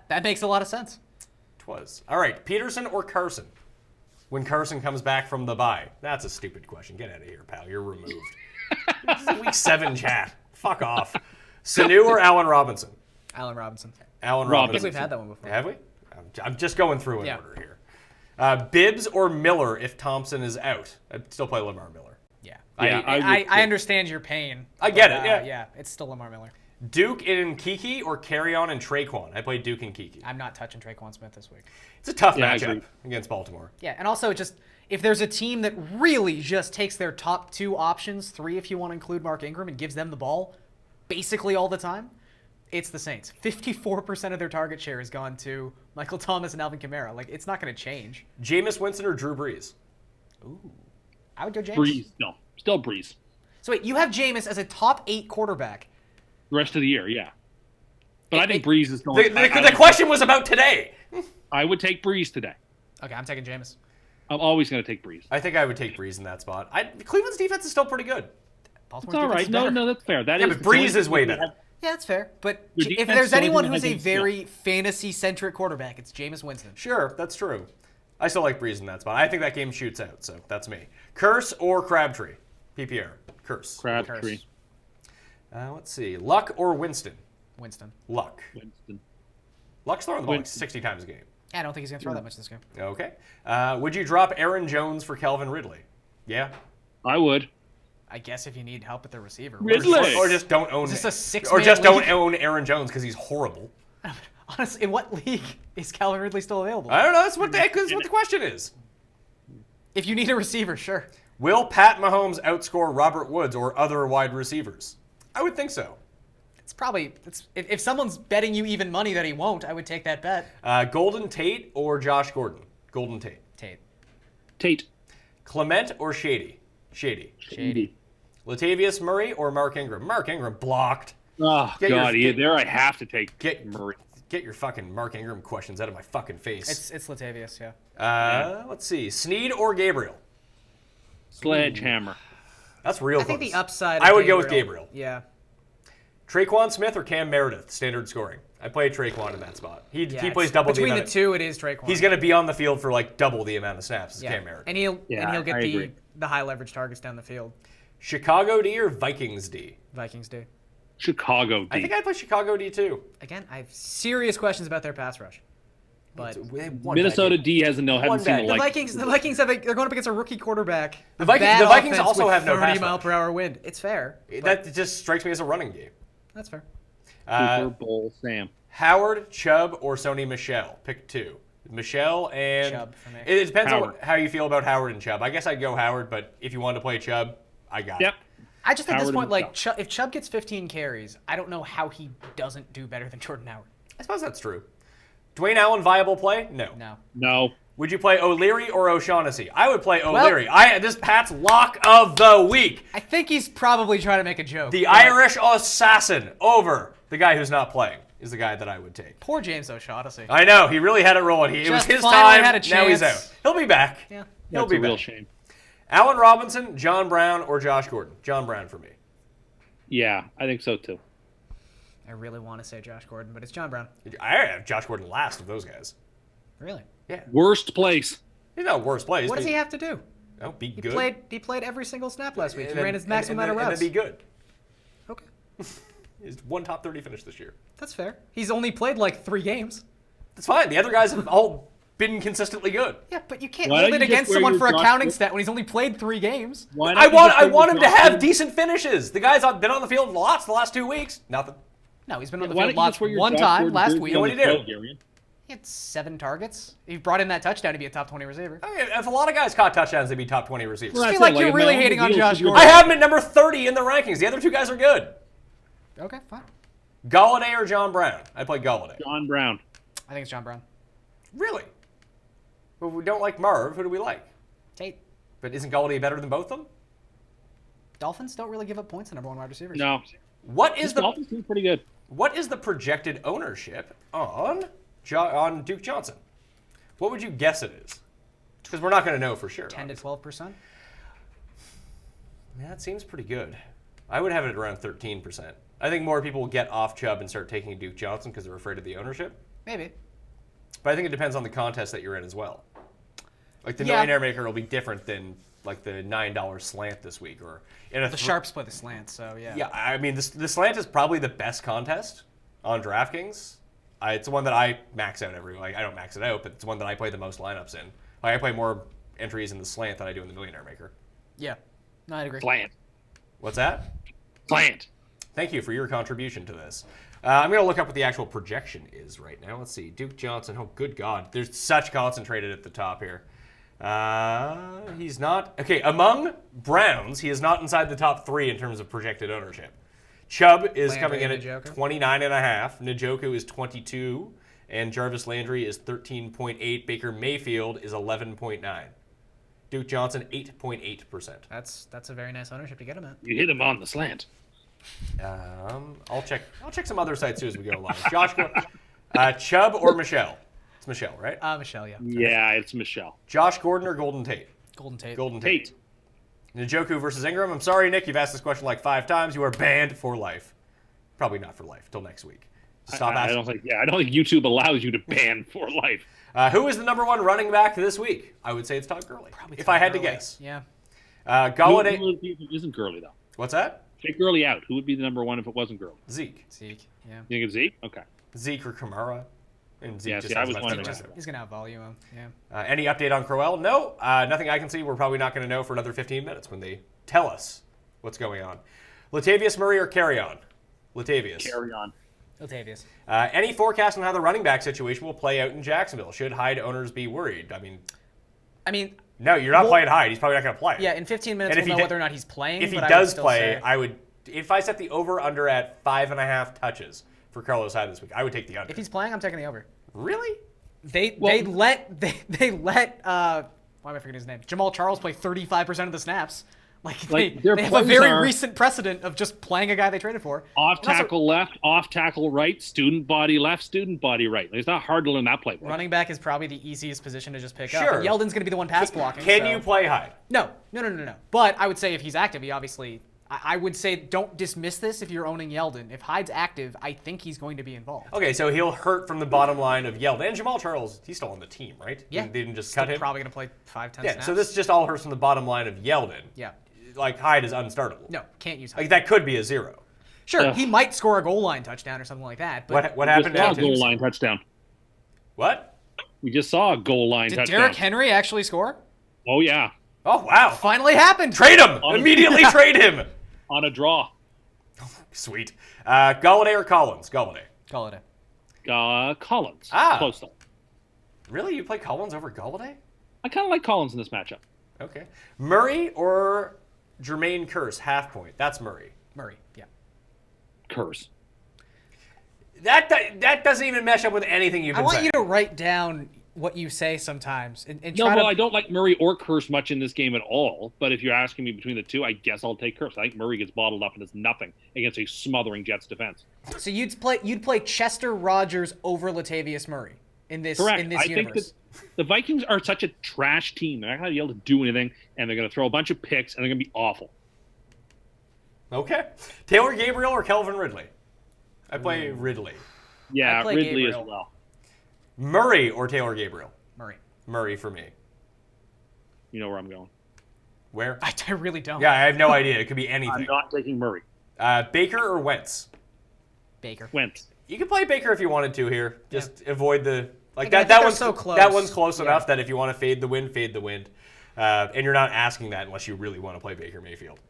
That makes a lot of sense. It was. All right, Peterson or Carson? When Carson comes back from the bye. That's a stupid question. Get out of here, pal. You're removed. This is week 7 chat. Fuck off. Sanu or Allen Robinson? Allen Robinson. Allen I Robinson. think we've had that one before. Have we? I'm just going through in Yeah. order here. Bibbs or Miller if Thompson is out? I'd still play Lamar Miller. Yeah. Yeah, I understand your pain. I get but, it, yeah. Yeah, it's still Lamar Miller. Duke and Kiki or Carrion and Traquan? I played Duke and Kiki. I'm not touching Traquan Smith this week. It's a tough Yeah, I matchup agree. against Baltimore. Yeah, and also just if there's a team that really just takes their top 2 options, 3 if you want to include Mark Ingram, and gives them the ball basically all the time, it's the Saints. 54% of their target share has gone to Michael Thomas and Alvin Kamara. Like, it's not going to change. Jameis Winston or Drew Brees? I would go Jameis. Breeze. No, still Breeze. So wait, you have Jameis as a top 8 quarterback. The rest of the year, yeah. But I think it- Breeze is going. The question was about today. I would take Breeze today. Okay, I'm taking Jameis. I'm always going to take Breeze. I think I would take Brees in that spot. Cleveland's defense is still pretty good. Baltimore's It's all defense right. is No, better. no, that's fair. That Yeah, is but Breeze is way better. Yeah, that's fair. But Your if defense there's still anyone doesn't who's have a any very fantasy-centric quarterback, it's Jameis Winston. Sure, that's true. I still like Brees in that spot. I think that game shoots out, so that's me. Curse or Crabtree? PPR. Curse. Crabtree. Let's see. Luck or Winston? Winston. Luck. Winston. Luck's throwing the ball like Winston. 60 times a game. Yeah, I don't think he's going to throw that much this game. Okay. Would you drop Aaron Jones for Calvin Ridley? Yeah. I would. I guess if you need help at the receiver. Ridley. Or just don't own. Is this a six-man Or just don't league? own Aaron Jones because he's horrible. Honestly, in what league is Calvin Ridley still available? I don't know. That's what the question is. If you need a receiver, sure. Will Pat Mahomes outscore Robert Woods or other wide receivers? I would think so. It's probably if someone's betting you even money that he won't, I would take that bet. Golden Tate or Josh Gordon? Golden Tate. Tate. Clement or Shady? Shady. Latavius Murray or Mark Ingram? Mark Ingram blocked. Oh, God. There I have to take Murray. Get your fucking Mark Ingram questions out of my fucking face. It's Latavius, yeah. Let's see. Snead or Gabriel? Sledgehammer. That's real I think close. the upside. I would go with Gabriel. Yeah. Traquan Smith or Cam Meredith? Standard scoring. I play Traquan in that spot. He plays double between the the two. It is Traquan. He's going to be on the field for like double the amount of snaps as yeah. Cam Meredith. And he'll get the high leverage targets down the field. Chicago D or Vikings D? Vikings do. Chicago D. I think I'd play Chicago D too. Again, I have serious questions about their pass rush. But Minnesota D hasn't seen the Vikings. The Vikings they're going up against a rookie quarterback. The Vikings also have no 30 mile per hour wind. It's fair. That just strikes me as a running game. That's fair. Super Bowl Sam. Howard, Chubb, or Sony Michel? Pick two. Michel and Chubb for me. It depends Howard. on how you feel about Howard and Chubb. I guess I'd go Howard, but if you wanted to play Chubb, I got it. I just think at this Howard point, if Chubb gets 15 carries, I don't know how he doesn't do better than Jordan Howard. I suppose that's true. Dwayne Allen, viable play? No. Would you play O'Leary or O'Shaughnessy? I would play O'Leary. This Pat's lock of the week. I think he's probably trying to make a joke. The Irish assassin over the guy who's not playing is the guy that I would take. Poor James O'Shaughnessy. I know. He really had it rolling. It was his finally time. had a Now he's chance. out. He'll be back. Yeah. He'll That's be a real back. shame. Allen Robinson, John Brown, or Josh Gordon? John Brown for me. Yeah, I think so too. I really want to say Josh Gordon, but it's John Brown. I have Josh Gordon last of those guys. Really? Yeah. Worst place. He's not worst place. What does he have to do? No, be He good. He played every single snap last week. And He ran his maximum amount of reps. And then be good. Okay. He's one top 30 finish this year. That's fair. He's only played like 3 games. That's fine. The other guys have all been consistently good. Yeah, but you can't Why hold don't it you just against wear someone your for a Josh counting Gordon- stat when he's only played 3 games. Why I not you just want him to wear your have Josh decent finishes. The guy's been on the field lots the last 2 weeks. Nothing. No, he's been on the Why field don't you lots just wear your one Josh time Gordon last jersey week. on What'd the he do? field, Garion? He had 7 targets. He brought in that touchdown to be a top 20 receiver. I mean, if a lot of guys caught touchdowns, they'd be top 20 receivers. Well, I feel That's like it, you're like, really no, hating on deals Josh with your- Gordon. I have him at number 30 in the rankings. The other 2 guys are good. Okay, fine. Galladay or John Brown? I play Galladay. John Brown. I think it's John Brown. Really? But we don't like Marv. Who do we like? Tate. But isn't Galladay better than both of them? Dolphins don't really give up points to number 1 wide receivers. No. What is His the Dolphins seem pretty good. projected ownership on Duke Johnson? What would you guess it is? Because we're not going to know for sure. 10 to 12%. Yeah, that seems pretty good. I would have it around 13%. I think more people will get off Chubb and start taking Duke Johnson because they're afraid of the ownership. Maybe. But I think it depends on the contest that you're in as well. Like the Yeah. Millionaire Maker will be different than like the $9 slant this week, or in a The Sharps play the slant, so yeah. Yeah, I mean the slant is probably the best contest on DraftKings. It's the one that I max out every. Like I don't max it out, but it's the one that I play the most lineups in. Like I play more entries in the slant than I do in the Millionaire Maker. Yeah. No, I'd agree. Slant. What's that? Slant. Thank you for your contribution to this. I'm going to look up what the actual projection is right now. Let's see. Duke Johnson. Oh, good God. There's such concentrated at the top here. He's not. Okay, among Browns, he is not inside the top 3 in terms of projected ownership. Chubb is Landry coming in and at Njoku. 29.5. Njoku is 22. And Jarvis Landry is 13.8. Baker Mayfield is 11.9. Duke Johnson, 8.8%. That's a very nice ownership to get him at. You hit him on the slant. I'll check some other sites too as we go along. Josh, Chubb or Michelle? It's Michelle, right? Michelle, yeah. Yeah, it's Michelle. Josh Gordon or Golden Tate? Golden Tate. Golden Tate. Tate. Njoku versus Ingram. I'm sorry, Nick. You've asked this question like 5 times. You are banned for life. Probably not for life. Till next week. Stop I asking. don't think. Yeah, I don't think YouTube allows you to ban for life. Who is the number 1 running back this week? I would say it's Todd Gurley. Probably if Todd I had Gurley. to guess. Yeah. Galladay. Who isn't Gurley though? What's that? Take Gurley out. Who would be the number 1 if it wasn't Gurley? Zeke. Zeke, yeah. You think it's Zeke? Okay. Zeke or Kamara. And Zeke Yeah, just see, I has was much wondering. better. He's going to have volume, yeah. Any update on Crowell? No, nothing I can see. We're probably not going to know for another 15 minutes when they tell us what's going on. Latavius Murray or Garion? Latavius. Carry on. Latavius. Any forecast on how the running back situation will play out in Jacksonville? Should Hyde owners be worried? I mean, No, you're not playing Hyde. He's probably not going to play. yeah, in 15 minutes And if we'll he know did- whether or not he's playing. If he but I would does still play, say- I would if I set the over/under at 5.5 touches for Carlos Hyde this week, I would take the under. If he's playing, I'm taking the over. Really? They let why am I forgetting his name? Jamal Charles play 35% of the snaps. They their have a plays very are- recent precedent of just playing a guy they traded for. Off And also, tackle left, off tackle right, student body left, student body right. It's not hard to learn that playbook. running back is probably the easiest position to just pick up. Sure. And Yeldon's going to be the one pass blocking. Can so- you play Hyde? No. But I would say if he's active, he obviously. I would say don't dismiss this if you're owning Yeldon. If Hyde's active, I think he's going to be involved. Okay, so he'll hurt from the bottom line of Yeldon. And Jamal Charles, he's still on the team, right? Yeah. They didn't just Still cut him? probably going to play 5-10 Yeah, snaps. so this just all hurts from the bottom line of Yeldon. Yeah. Like, Hyde is unstartable. No, can't use Hyde. Like, that could be a 0. Sure, Ugh. he might score a goal line touchdown or something like that. But What We happened just saw to a goal line touchdown. What? We just saw a goal line did touchdown. Derrick Henry actually score? Oh, yeah. Oh, wow. Finally happened. Trade him! Immediately trade him! On a draw. Sweet. Galladay or Collins? Galladay. Call it Collins. Ah. Close, though. Really? You play Collins over Galladay? I kind of like Collins in this matchup. Okay. Murray or Jermaine Kearse? Half point. That's Murray. Murray. Yeah. Curse. That doesn't even mesh up with anything you've I been want saying. you to write down what you say sometimes and No, try well, to. I don't like Murray or Curse much in this game at all. But if you're asking me between the two, I guess I'll take Curse. I think Murray gets bottled up and does nothing against a smothering Jets defense. So you'd play Chester Rogers over Latavius Murray in this Correct. in this I think universe. that the Vikings are such a trash team. They're not going to be able to do anything, and they're going to throw a bunch of picks, and they're going to be awful. Okay. Taylor Gabriel or Kelvin Ridley? I play Ridley. Yeah, I play Ridley Gabriel. as well. Murray or Taylor Gabriel? Murray. Murray for me. You know where I'm going. Where? I really don't. Yeah, I have no idea. It could be I'm anything. not taking Murray. Baker or Wentz? Baker. Wentz. You can play Baker if you wanted to here. Just avoid the like Again, I that. think That they're one's so close. That one's close Yeah. enough that if you want to fade the wind, fade the wind. And you're not asking that unless you really want to play Baker Mayfield.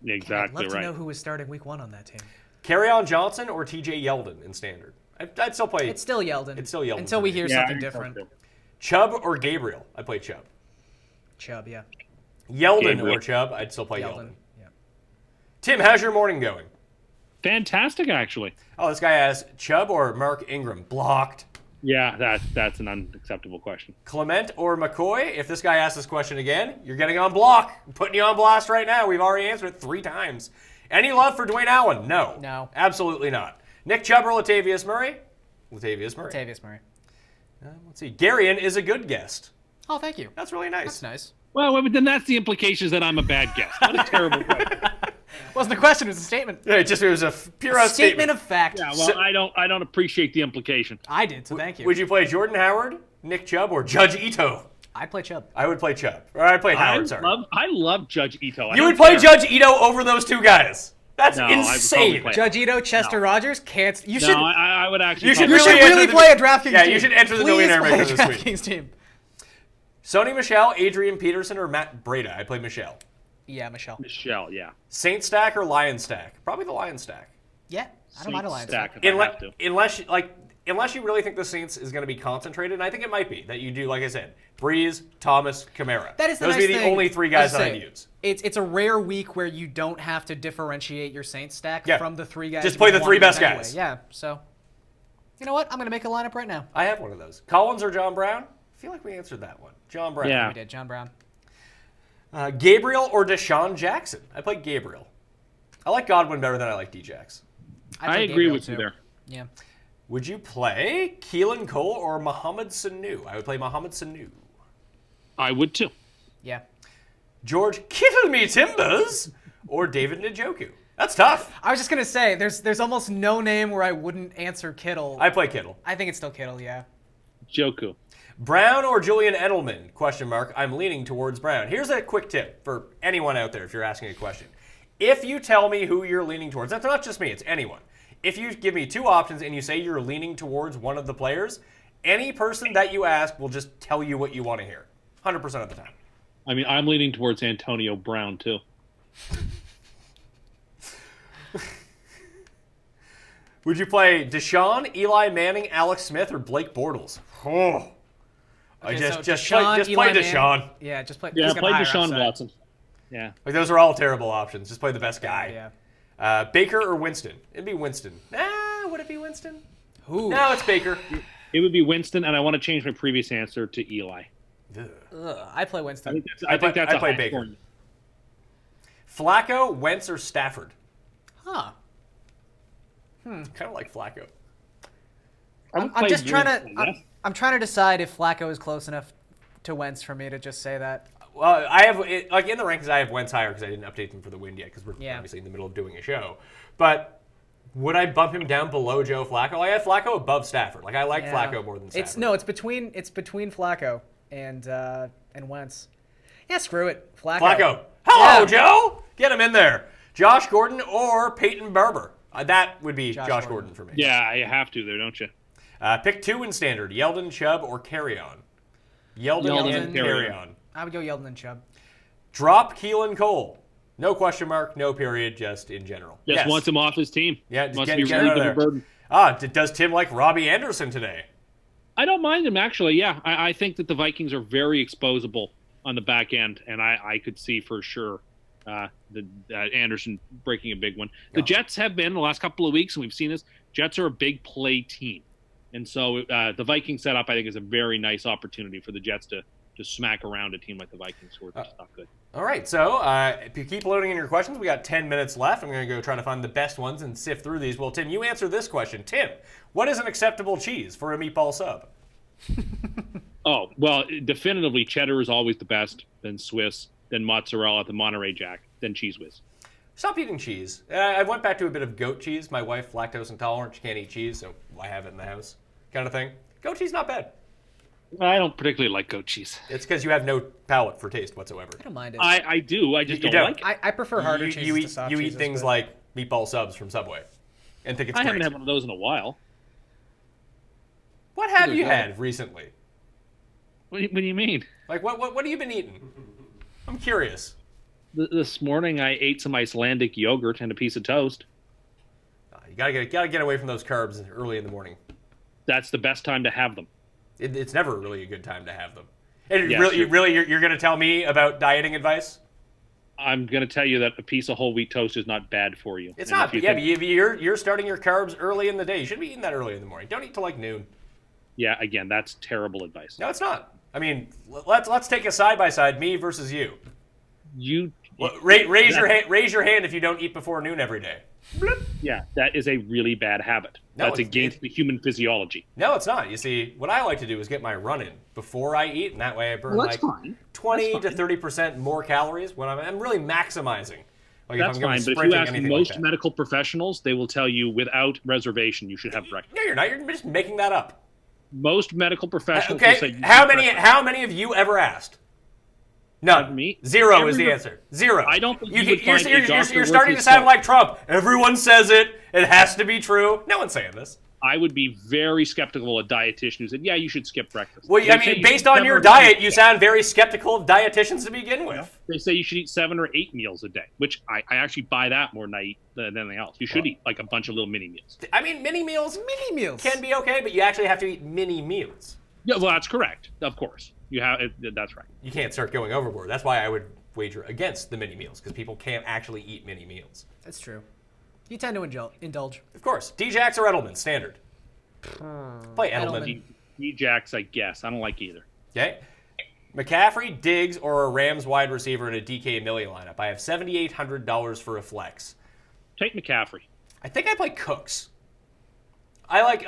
I'd Exactly love right. to know who was starting week 1 on that team. Carryon Johnson or T.J. Yeldon in standard? I'd still play It's still Yeldon. It's still Yeldon Until for we me. hear Yeah, something I think so, different. too. Chubb or Gabriel. I play Chubb. Chubb, yeah. Yeldon Gabriel. or Chubb. I'd still play Yeldon. Yeldon. Yeah. Tim, how's your morning going? Fantastic, actually. Oh, this guy asks Chubb or Mark Ingram. Blocked. Yeah, that's an unacceptable question. Clement or McCoy? If this guy asks this question again, you're getting on block. I'm putting you on blast right now. We've already answered it 3 times. Any love for Dwayne Allen? No. No. Absolutely not. Nick Chubb or Latavius Murray? Latavius Murray. Latavius Murray. Let's see. Garion is a good guest. Oh, thank you. That's really nice. That's nice. Well, then that's the implications that I'm a bad guest. What a terrible question. Wasn't a question, it was a statement. Yeah, it was a pure Statement of fact. Yeah, well, I don't appreciate the implication. I did, so thank you. Would you play Jordan Howard, Nick Chubb, or Judge Ito? I'd play Chubb. I would play Chubb. Or I'd play Howard, sorry. I love Judge Ito. I You don't would play care. Judge Ito over those 2 guys. That's No, I would probably insane. play- Judge Ito, Chester Rogers, can't. You No, should. I would actually. You should You probably- should really really enter play a the- DraftKings Yeah, team. you should enter the Please millionaire play maker a this week. DraftKings team. Sony Michelle, Adrian Peterson, or Matt Breda? I play Michelle. Yeah, Michelle. Michelle, yeah. Saint stack or Lion stack? Probably the Lion stack. Yeah, I don't mind a Lions. Stack if I have to. Unless you really think the Saints is going to be concentrated, and I think it might be that you do, like I said, Breeze, Thomas, Kamara. That is the Those nice would be the thing. only 3 I guys was that I'd saying, use. It's a rare week where you don't have to differentiate your Saints stack Yeah. from the 3 guys. Just you play the want 3 to best use anyway. guys. Yeah, so you know what? I'm gonna make a lineup right now. I have one of those. Collins or John Brown? I feel like we answered that one. John Brown. Yeah. We did John Brown. Gabriel or Deshaun Jackson? I play Gabriel. I like Godwin better than I like D-Jax. I'd I play agree Gabriel with you too. there. Yeah. Would you play Keelan Cole or Mohamed Sanu? I would play Mohamed Sanu. I would too. Yeah. George Kittle Me Timbers or David Njoku? That's tough. I was just gonna say, there's almost no name where I wouldn't answer Kittle. I play Kittle. I think it's still Kittle. Yeah. Joku. Brown or Julian Edelman? Question mark. I'm leaning towards Brown. Here's a quick tip for anyone out there if you're asking a question. If you tell me who you're leaning towards, that's not just me, it's anyone. If you give me 2 options and you say you're leaning towards one of the players, any person that you ask will just tell you what you want to hear. 100% of the time. I mean, I'm leaning towards Antonio Brown too. Would you play Deshaun, Eli Manning, Alex Smith, or Blake Bortles? Oh. Okay, so just Deshaun, play Eli Deshaun. Manning. Yeah, just play. Yeah, he's gonna play hire Deshaun outside. Watson. Yeah. Like those are all terrible options. Just play the best guy. Baker or Winston? It'd be Winston. Would it be Winston? Ooh. No, it's Baker. It would be Winston, and I want to change my previous answer to Eli. I play Winston. I think that's I a play high Baker. scoring. Flacco, Wentz, or Stafford? Huh. Kind of like Flacco. I'm just trying to. I'm trying to decide if Flacco is close enough to Wentz for me to just say that. Well, I have like in the rankings, I have Wentz higher because I didn't update them for the win yet because we're obviously in the middle of doing a show. But would I bump him down below Joe Flacco? Like, I have Flacco above Stafford. Like, I like Flacco more than Stafford. It's between Flacco and Wentz. Yeah, screw it, Flacco. Hello, Joe. Get him in there. Josh Gordon or Peyton Barber. That would be Josh Gordon for me. Yeah, you have to there, don't you? Pick 2 in standard: Yeldon, Chubb, or Carrion. Yeldon and Carrion. I would go Yeldon and Chubb. Drop Keelan Cole. No question mark, no period, just in general. Just wants him off his team. Yeah, just wants get to be out of relieved there. of a burden. Does Tim like Robbie Anderson today? I don't mind him, actually. Yeah, I think that the Vikings are very exposable on the back end, and I could see for sure Anderson breaking a big one. The Jets have been the last couple of weeks, and we've seen this. Jets are a big play team. And so the Viking setup, I think, is a very nice opportunity for the Jets to smack around a team like the Vikings, who are just not good. All right, so if you keep loading in your questions, we got 10 minutes left. I'm going to go try to find the best ones and sift through these. Well, Tim, you answer this question. Tim, what is an acceptable cheese for a meatball sub? Oh, well, definitively cheddar is always the best, then Swiss, then mozzarella, then Monterey Jack, then Cheese Whiz. Stop eating cheese. I went back to a bit of goat cheese. My wife, lactose intolerant, she can't eat cheese, so I have it in the house kind of thing. Goat cheese, not bad. I don't particularly like goat cheese. It's because you have no palate for taste whatsoever. I don't mind it. I do. I just don't like it. I prefer harder cheeses you to eat, soft you cheeses, eat things but- like meatball subs from Subway and think it's I great. haven't had one of those in a while. What have you had recently? What do you mean? Like, what have you been eating? I'm curious. This morning I ate some Icelandic yogurt and a piece of toast. You gotta get away from those carbs early in the morning. That's the best time to have them. It's never really a good time to have them. And Yes, you're going to tell me about dieting advice? I'm going to tell you that a piece of whole wheat toast is not bad for you. It's And not. if Yeah, you think- but you're starting your carbs early in the day. You shouldn't be eating that early in the morning. Don't eat till like noon. Yeah, again, that's terrible advice. No, it's not. I mean, let's take a side by side, me versus you. Raise your hand if you don't eat before noon every day. Yeah, that is a really bad habit. No, That's against the human physiology. No, it's not. You see, what I like to do is get my run in before I eat, and that way I burn Well, that's like fine. 20 That's to fine. 30% more calories when I'm really maximizing. Like That's if I'm going fine, but if sprinting, you ask anything most like that. medical professionals, they will tell you without reservation you should have breakfast. No, you're not. You're just making that up. Most medical professionals will say Okay, you should how have many breakfast. how many have you ever asked? None. Me? Zero is the Every- answer. Zero. I don't think you you would find a doctor you're worth starting to his sound salt. like Trump. Everyone says it. It has to be true. No one's saying this. I would be very skeptical of a dietitian who said, yeah, you should skip breakfast. Well, They I say mean, you based should on eat your 7 or 8 diet, you sound very skeptical of dietitians to begin with. They say you should eat 7 or 8 meals a day, which I actually buy that more than I eat than anything else. You should eat like a bunch of little mini meals. I mean, mini meals can be okay, but you actually have to eat mini meals. Yeah, well, that's correct. Of course, that's right. You can't start going overboard. That's why I would wager against the mini meals, because people can't actually eat mini meals. That's true. You tend to indulge. Of course. Djax or Edelman, standard. Play Edelman. Djax, I guess. I don't like either. Okay. McCaffrey, Diggs, or a Rams wide receiver in a DK Millie lineup. I have $7,800 for a flex. Take McCaffrey. I think I play Cooks. I like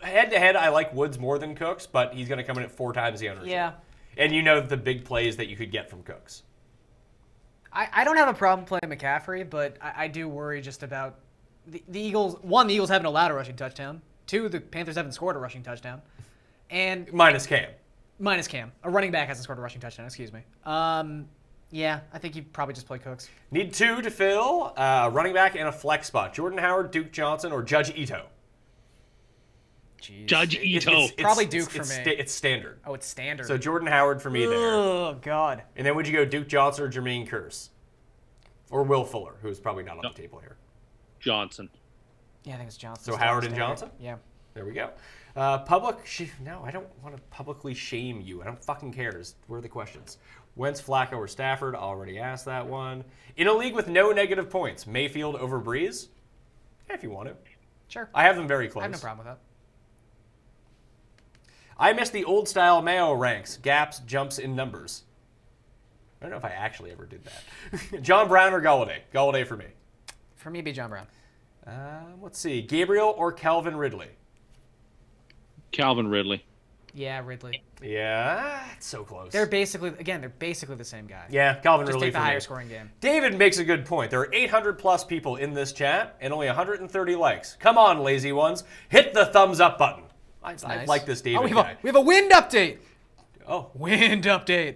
head to head. I like Woods more than Cooks, but he's going to come in at 4 times the ownership. Yeah. And you know the big plays that you could get from Cooks. I don't have a problem playing McCaffrey, but I do worry just about the Eagles. One, the Eagles haven't allowed a rushing touchdown. Two, the Panthers haven't scored a rushing touchdown. And Minus Cam. minus Cam. A running back hasn't scored a rushing touchdown, excuse me. Yeah, I think you probably just play Cooks. Need 2 to fill, running back and a flex spot. Jordan Howard, Duke Johnson, or Judge Ito. Jeez. Judge Ito. It's- Probably Duke for me. It's standard. Oh, it's standard. So Jordan Howard for me there. Oh, God. And then would you go Duke Johnson or Jermaine Kearse? Or Will Fuller, who's probably not on the table here. Johnson. Yeah, I think it's Johnson. So Still Howard and standard. Johnson? Yeah. There we go. No, I don't want to publicly shame you. I don't fucking care. Where are the questions? Wentz, Flacco, or Stafford? Already asked that one. In a league with no negative points, Mayfield over Breeze? Yeah, if you want to. Sure. I have them very close. I have no problem with that. I miss the old-style Mayo ranks, gaps, jumps in numbers. I don't know if I actually ever did that. John Brown or Galladay? Galladay for me. For me, be John Brown. Let's see. Gabriel or Calvin Ridley? Calvin Ridley. Yeah, Ridley. Yeah, it's so close. They're basically the same guy. Yeah, Calvin Just Ridley take the for higher me. scoring game. David makes a good point. There are 800-plus people in this chat and only 130 likes. Come on, lazy ones. Hit the thumbs up button. I Nice. like this David Oh, we guy. have a wind update. Oh. Wind update.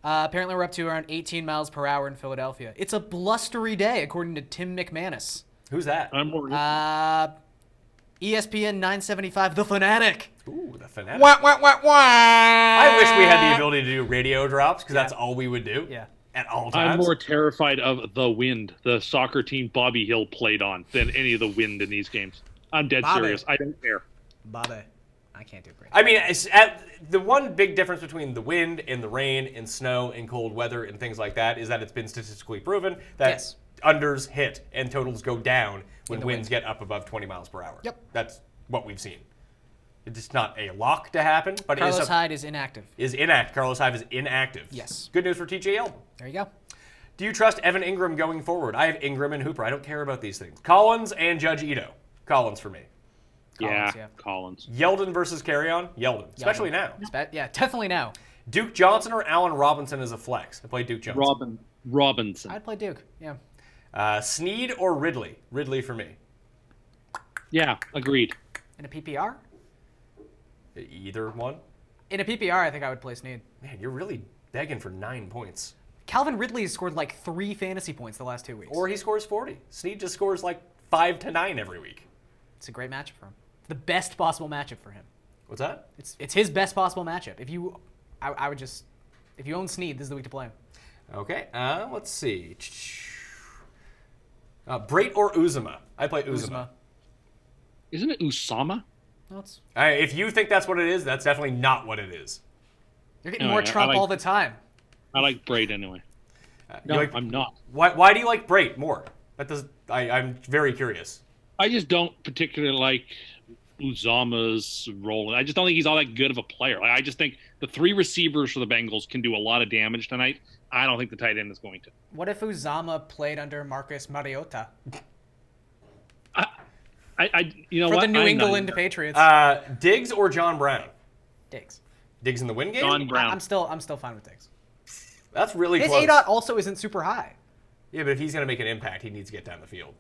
Apparently, we're up to around 18 miles per hour in Philadelphia. It's a blustery day, according to Tim McManus. Who's that? I'm more. ESPN 975, The Fanatic. Ooh, the Fanatic. Wah, wah, wah, wah. I wish we had the ability to do radio drops because that's all we would do. Yeah. At all times. I'm more terrified of the wind the soccer team Bobby Hill played on than any of the wind in these games. I'm dead Bobby. serious. I don't care. Bobby. I can't do great. I mean, the one big difference between the wind and the rain and snow and cold weather and things like that is that it's been statistically proven that Yes. unders hit and totals go down when the winds get up above 20 miles per hour. Yep. That's what we've seen. It's not a lock to happen, but Carlos it is Hyde is inactive. inactive. Carlos Hyde is inactive. Yes. Good news for TJ Yeldon. There you go. Do you trust Evan Ingram going forward? I have Ingram and Hooper. I don't care about these things. Collins and Judge Ito. Collins for me. Collins, yeah, Collins. Yeldon versus Carrion? Yeldon. Especially now. Yeah, definitely now. Duke Johnson or Allen Robinson as a flex? I play Duke Johnson. Robinson. I'd play Duke. Yeah. Snead or Ridley? Ridley for me. Yeah, agreed. In a PPR? Either one? In a PPR, I think I would play Snead. Man, you're really begging for 9 points. Calvin Ridley has scored like 3 fantasy points the last 2 weeks. Or he scores 40. Snead just scores like 5 to 9 every week. It's a great matchup for him. The best possible matchup for him. What's that? It's his best possible matchup. I would just, if you own Snead, this is the week to play him. Okay, let's see. Brait or Uzuma? I play Uzuma. Isn't it Usama? No, it's, If you think that's what it is, that's definitely not what it is. you're getting No, more I Trump like- all the time. I like Braid anyway. You No, like- I'm not. Why do you like Brait more? I'm very curious. I just don't particularly like Uzama's role. I just don't think he's all that good of a player. I just think the 3 receivers for the Bengals can do a lot of damage tonight. I don't think the tight end is going to. What if Uzama played under Marcus Mariota You know for what? the New I'm not England either. Patriots? Diggs or John Brown? Diggs. Diggs in the win game? John Brown. I'm still fine with Diggs. That's really His close. ADOT also isn't super high. Yeah, but if he's going to make an impact, he needs to get down the field.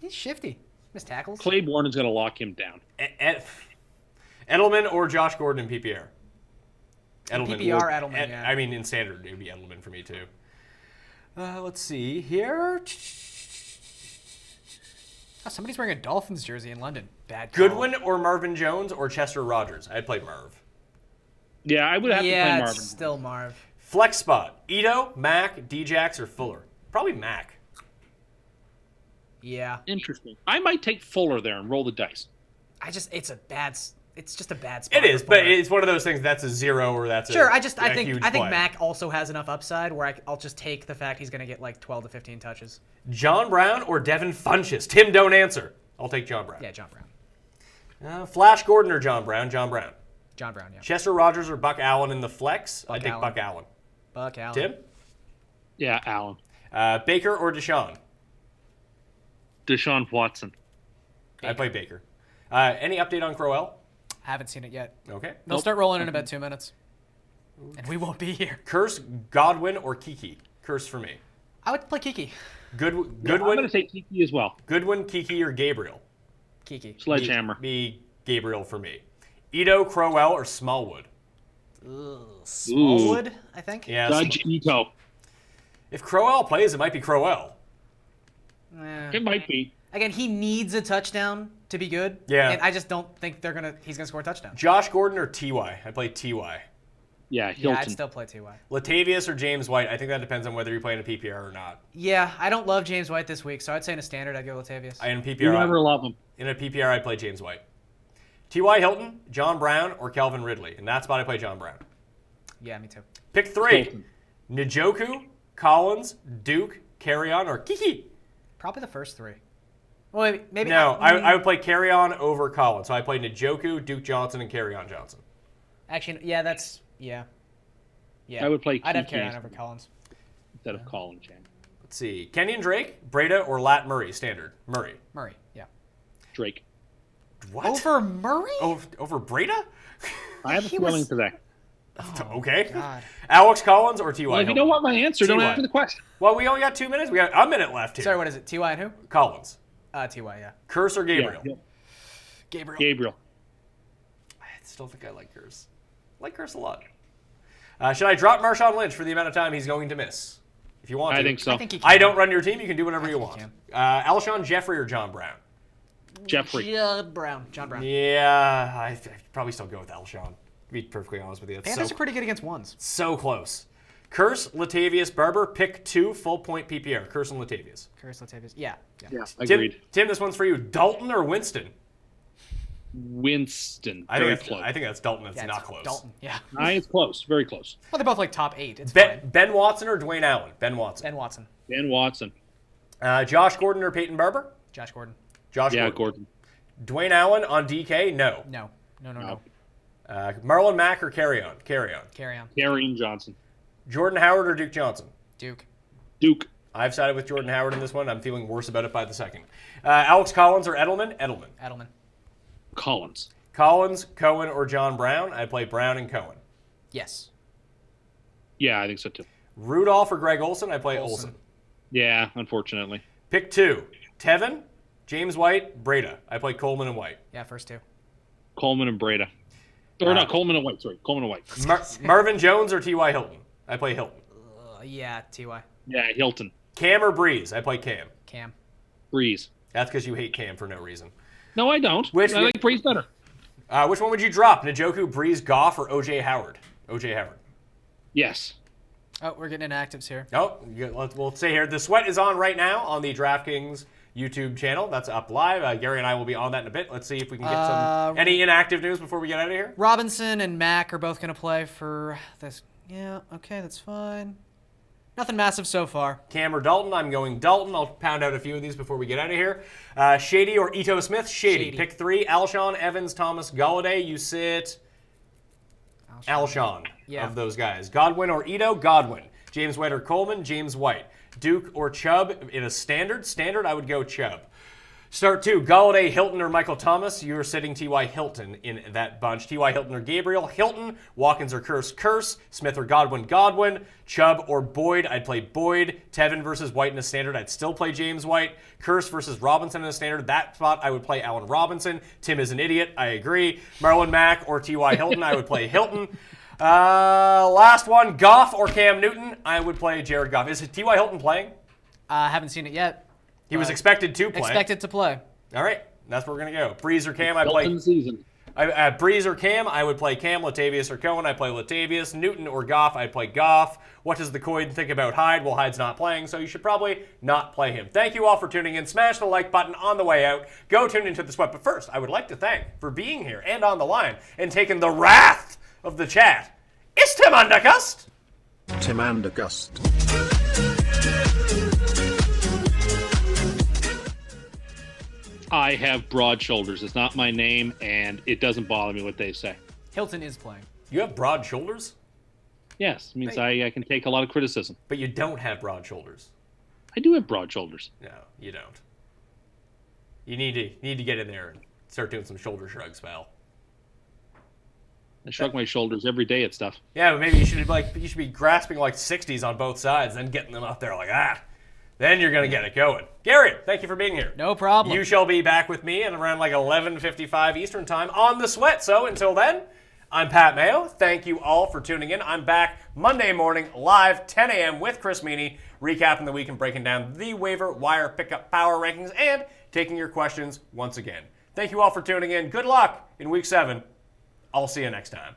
He's shifty. Missed tackles. Claiborne is going to lock him down. Edelman or Josh Gordon in PPR? Edelman. PPR, Edelman, yeah. I mean, in standard, it would be Edelman for me, too. Let's see here. Oh, somebody's wearing a Dolphins jersey in London. Bad call. Goodwin or Marvin Jones or Chester Rogers? I'd play Marv. Yeah, I would have to play Yeah, Marvin. it's still Marv. Flex spot. Ito, Mack, Djax, or Fuller? Probably Mack. Yeah. Interesting. I might take Fuller there and roll the dice. It's just a bad spot. It is, for but Fuller. it's one of those things that's a 0 or that's Sure, a I a think huge play. Mac also has enough upside where I'll just take the fact he's going to get like 12 to 15 touches. John Brown or Devin Funchess? Tim, don't answer. I'll take John Brown. Yeah, John Brown. Flash Gordon or John Brown? John Brown. John Brown, yeah. Chester Rogers or Buck Allen in the flex? I take Allen. Buck Allen. Buck Allen. Tim? Yeah, Allen. Baker or Deshaun? Deshaun Watson. I play Baker. Any update on Crowell? Haven't seen it yet. Okay. They'll start rolling in about 2 minutes. And we won't be here. Curse, Godwin, or Kiki? Curse for me. I would play Kiki. Goodwin, I'm going to take Kiki as well. Goodwin, Kiki, or Gabriel? Kiki. Sledgehammer. Be Gabriel for me. Ito, Crowell, or Smallwood? Smallwood, I think. Yeah. Judge Ito. If Crowell plays, it might be Crowell. It might be. Again, he needs a touchdown to be good. Yeah. And I just don't think he's gonna score a touchdown. Josh Gordon or Ty? I play Ty. Yeah, Yeah, Hilton. I'd still play Ty. Latavius or James White? I think that depends on whether you're playing a PPR or not. Yeah, I don't love James White this week, so I'd say in a standard I'd go Latavius. In PPR, you never love him. In a PPR, I'd play James White. T.Y. Hilton, John Brown, or Calvin Ridley. In that spot, I play John Brown. Yeah, me too. Pick 3. Njoku, Collins, Duke, Garion, or Kiki. Probably the first 3. Well, maybe. No, I would play Garion over Collins. So I play Njoku, Duke Johnson, and Garion Johnson. Actually, yeah, that's yeah. I would play I'd have Kiki Garion over Collins instead of Collins. Yeah. Let's see. Kenyon Drake, Breda, or Lat Murray, standard. Murray. Murray, yeah. Drake. What? Over Murray? Over Breda? I have a feeling for that. Okay. God. Alex Collins or T.Y. Well, if you don't want my answer, don't answer the question. Well, we only got 2 minutes. We got a minute left here. Sorry, what is it? T.Y. and who? Collins. T.Y., yeah. Curse or Gabriel? Yeah. Gabriel. I still think I like Curse. I like Curse a lot. Should I drop Marshawn Lynch for the amount of time he's going to miss? If you want to. I think so. I think he can. I don't run your team. You can do whatever you want. can. Alshon Jeffrey or John Brown? Jeffrey. John Brown. Yeah, I'd probably still go with Alshon, to be perfectly honest with you. It's Panthers are pretty good against ones. so close. Curse, Latavius, Barber, pick 2 full point PPR. Curse and Latavius. Curse Latavius. Yeah. Yeah, Tim, agreed. Tim, this one's for you. Dalton or Winston? Winston. I Very think close. that's Dalton. That's Yeah, not it's close. Dalton. Yeah. It's close. Very close. Well, they're both like top 8. It's fine. Ben Watson or Dwayne Allen? Ben Watson. Ben Watson. Dan Watson. Josh Gordon or Peyton Barber? Josh Gordon. Josh Yeah, Gordon. Gordon. Dwayne Allen on DK? No. No. Marlon Mack or Garion? Carry on. Garion Johnson. Jordan Howard or Duke Johnson? Duke. Duke. I've sided with Jordan Howard in this one. I'm feeling worse about it by the second. Alex Collins or Edelman? Edelman. Collins. Collins, Cohen, or John Brown? I play Brown and Cohen. Yes. Yeah, I think so too. Rudolph or Greg Olsen? I play Olsen. Yeah, unfortunately. Pick 2. Tevin, James White, Breda. I play Coleman and White. Yeah, first 2. Coleman and Breda. Or not Coleman and White. Sorry, Coleman and White. Marvin Jones or T.Y. Hilton? I play Hilton. Yeah, T.Y. Yeah, Hilton. Cam or Breeze? I play Cam. Cam. Breeze. That's because you hate Cam for no reason. No, I don't. I like Breeze better. Which one would you drop? Njoku, Breeze, Goff, or O.J. Howard? O.J. Howard. Yes. Oh, we're getting inactives here. Oh, we'll say here. The sweat is on right now on the DraftKings YouTube channel. That's up live. Gary and I will be on that in a bit. Let's see if we can get any inactive news before we get out of here. Robinson and Mack are both going to play for this. Yeah, okay, that's fine. Nothing massive so far. Cam or Dalton? I'm going Dalton. I'll pound out a few of these before we get out of here. Shady or Ito Smith? Shady. Pick 3. Alshon, Evans, Thomas, Galladay. You sit Alshon of those guys. Godwin or Ito? Godwin. James White or Coleman? James White. Duke or Chubb in a standard? Standard, I would go Chubb. Start 2, Galladay, Hilton, or Michael Thomas. You're sitting T.Y. Hilton in that bunch. T.Y. Hilton or Gabriel? Hilton. Watkins or Curse? Smith or Godwin? Chubb or Boyd? I'd play Boyd. Tevin versus White in a standard. I'd still play James White. Curse versus Robinson in a standard. That spot, I would play Allen Robinson. Tim is an idiot. I agree. Marlon Mack or T.Y. Hilton? I would play Hilton. Last one, Goff or Cam Newton? I would play Jared Goff. Is T.Y. Hilton playing? I haven't seen it yet. He was expected to play. Expected to play. All right, that's where we're gonna go. Breeze or Cam? I play. Season. Breeze or Cam? I would play Cam. Latavius or Cohen? I play Latavius. Newton or Goff? I play Goff. What does the Coin think about Hyde? Well, Hyde's not playing, so you should probably not play him. Thank you all for tuning in. Smash the like button on the way out. Go tune into the sweat. But first, I would like to thank for being here and on the line and taking the wrath of the chat. It's Tim Undergust. Tim Undergust. I have broad shoulders. It's not my name, and it doesn't bother me what they say. Hilton is playing. You have broad shoulders, Yes, it means I can take a lot of criticism. but you don't have broad shoulders. I do have broad shoulders. No, you don't. You need to get in there and start doing some shoulder shrugs, pal. I shrug my shoulders every day at stuff. Yeah, but maybe you should be grasping like 60s on both sides, then getting them up there like that. Then you're gonna get it going. Gary, thank you for being here. No problem. You shall be back with me at around like 11:55 Eastern time on the Sweat. So until then, I'm Pat Mayo. Thank you all for tuning in. I'm back Monday morning live 10 a.m. with Chris Meany, recapping the week and breaking down the waiver wire pickup power rankings and taking your questions once again. Thank you all for tuning in. Good luck in Week 7. I'll see you next time.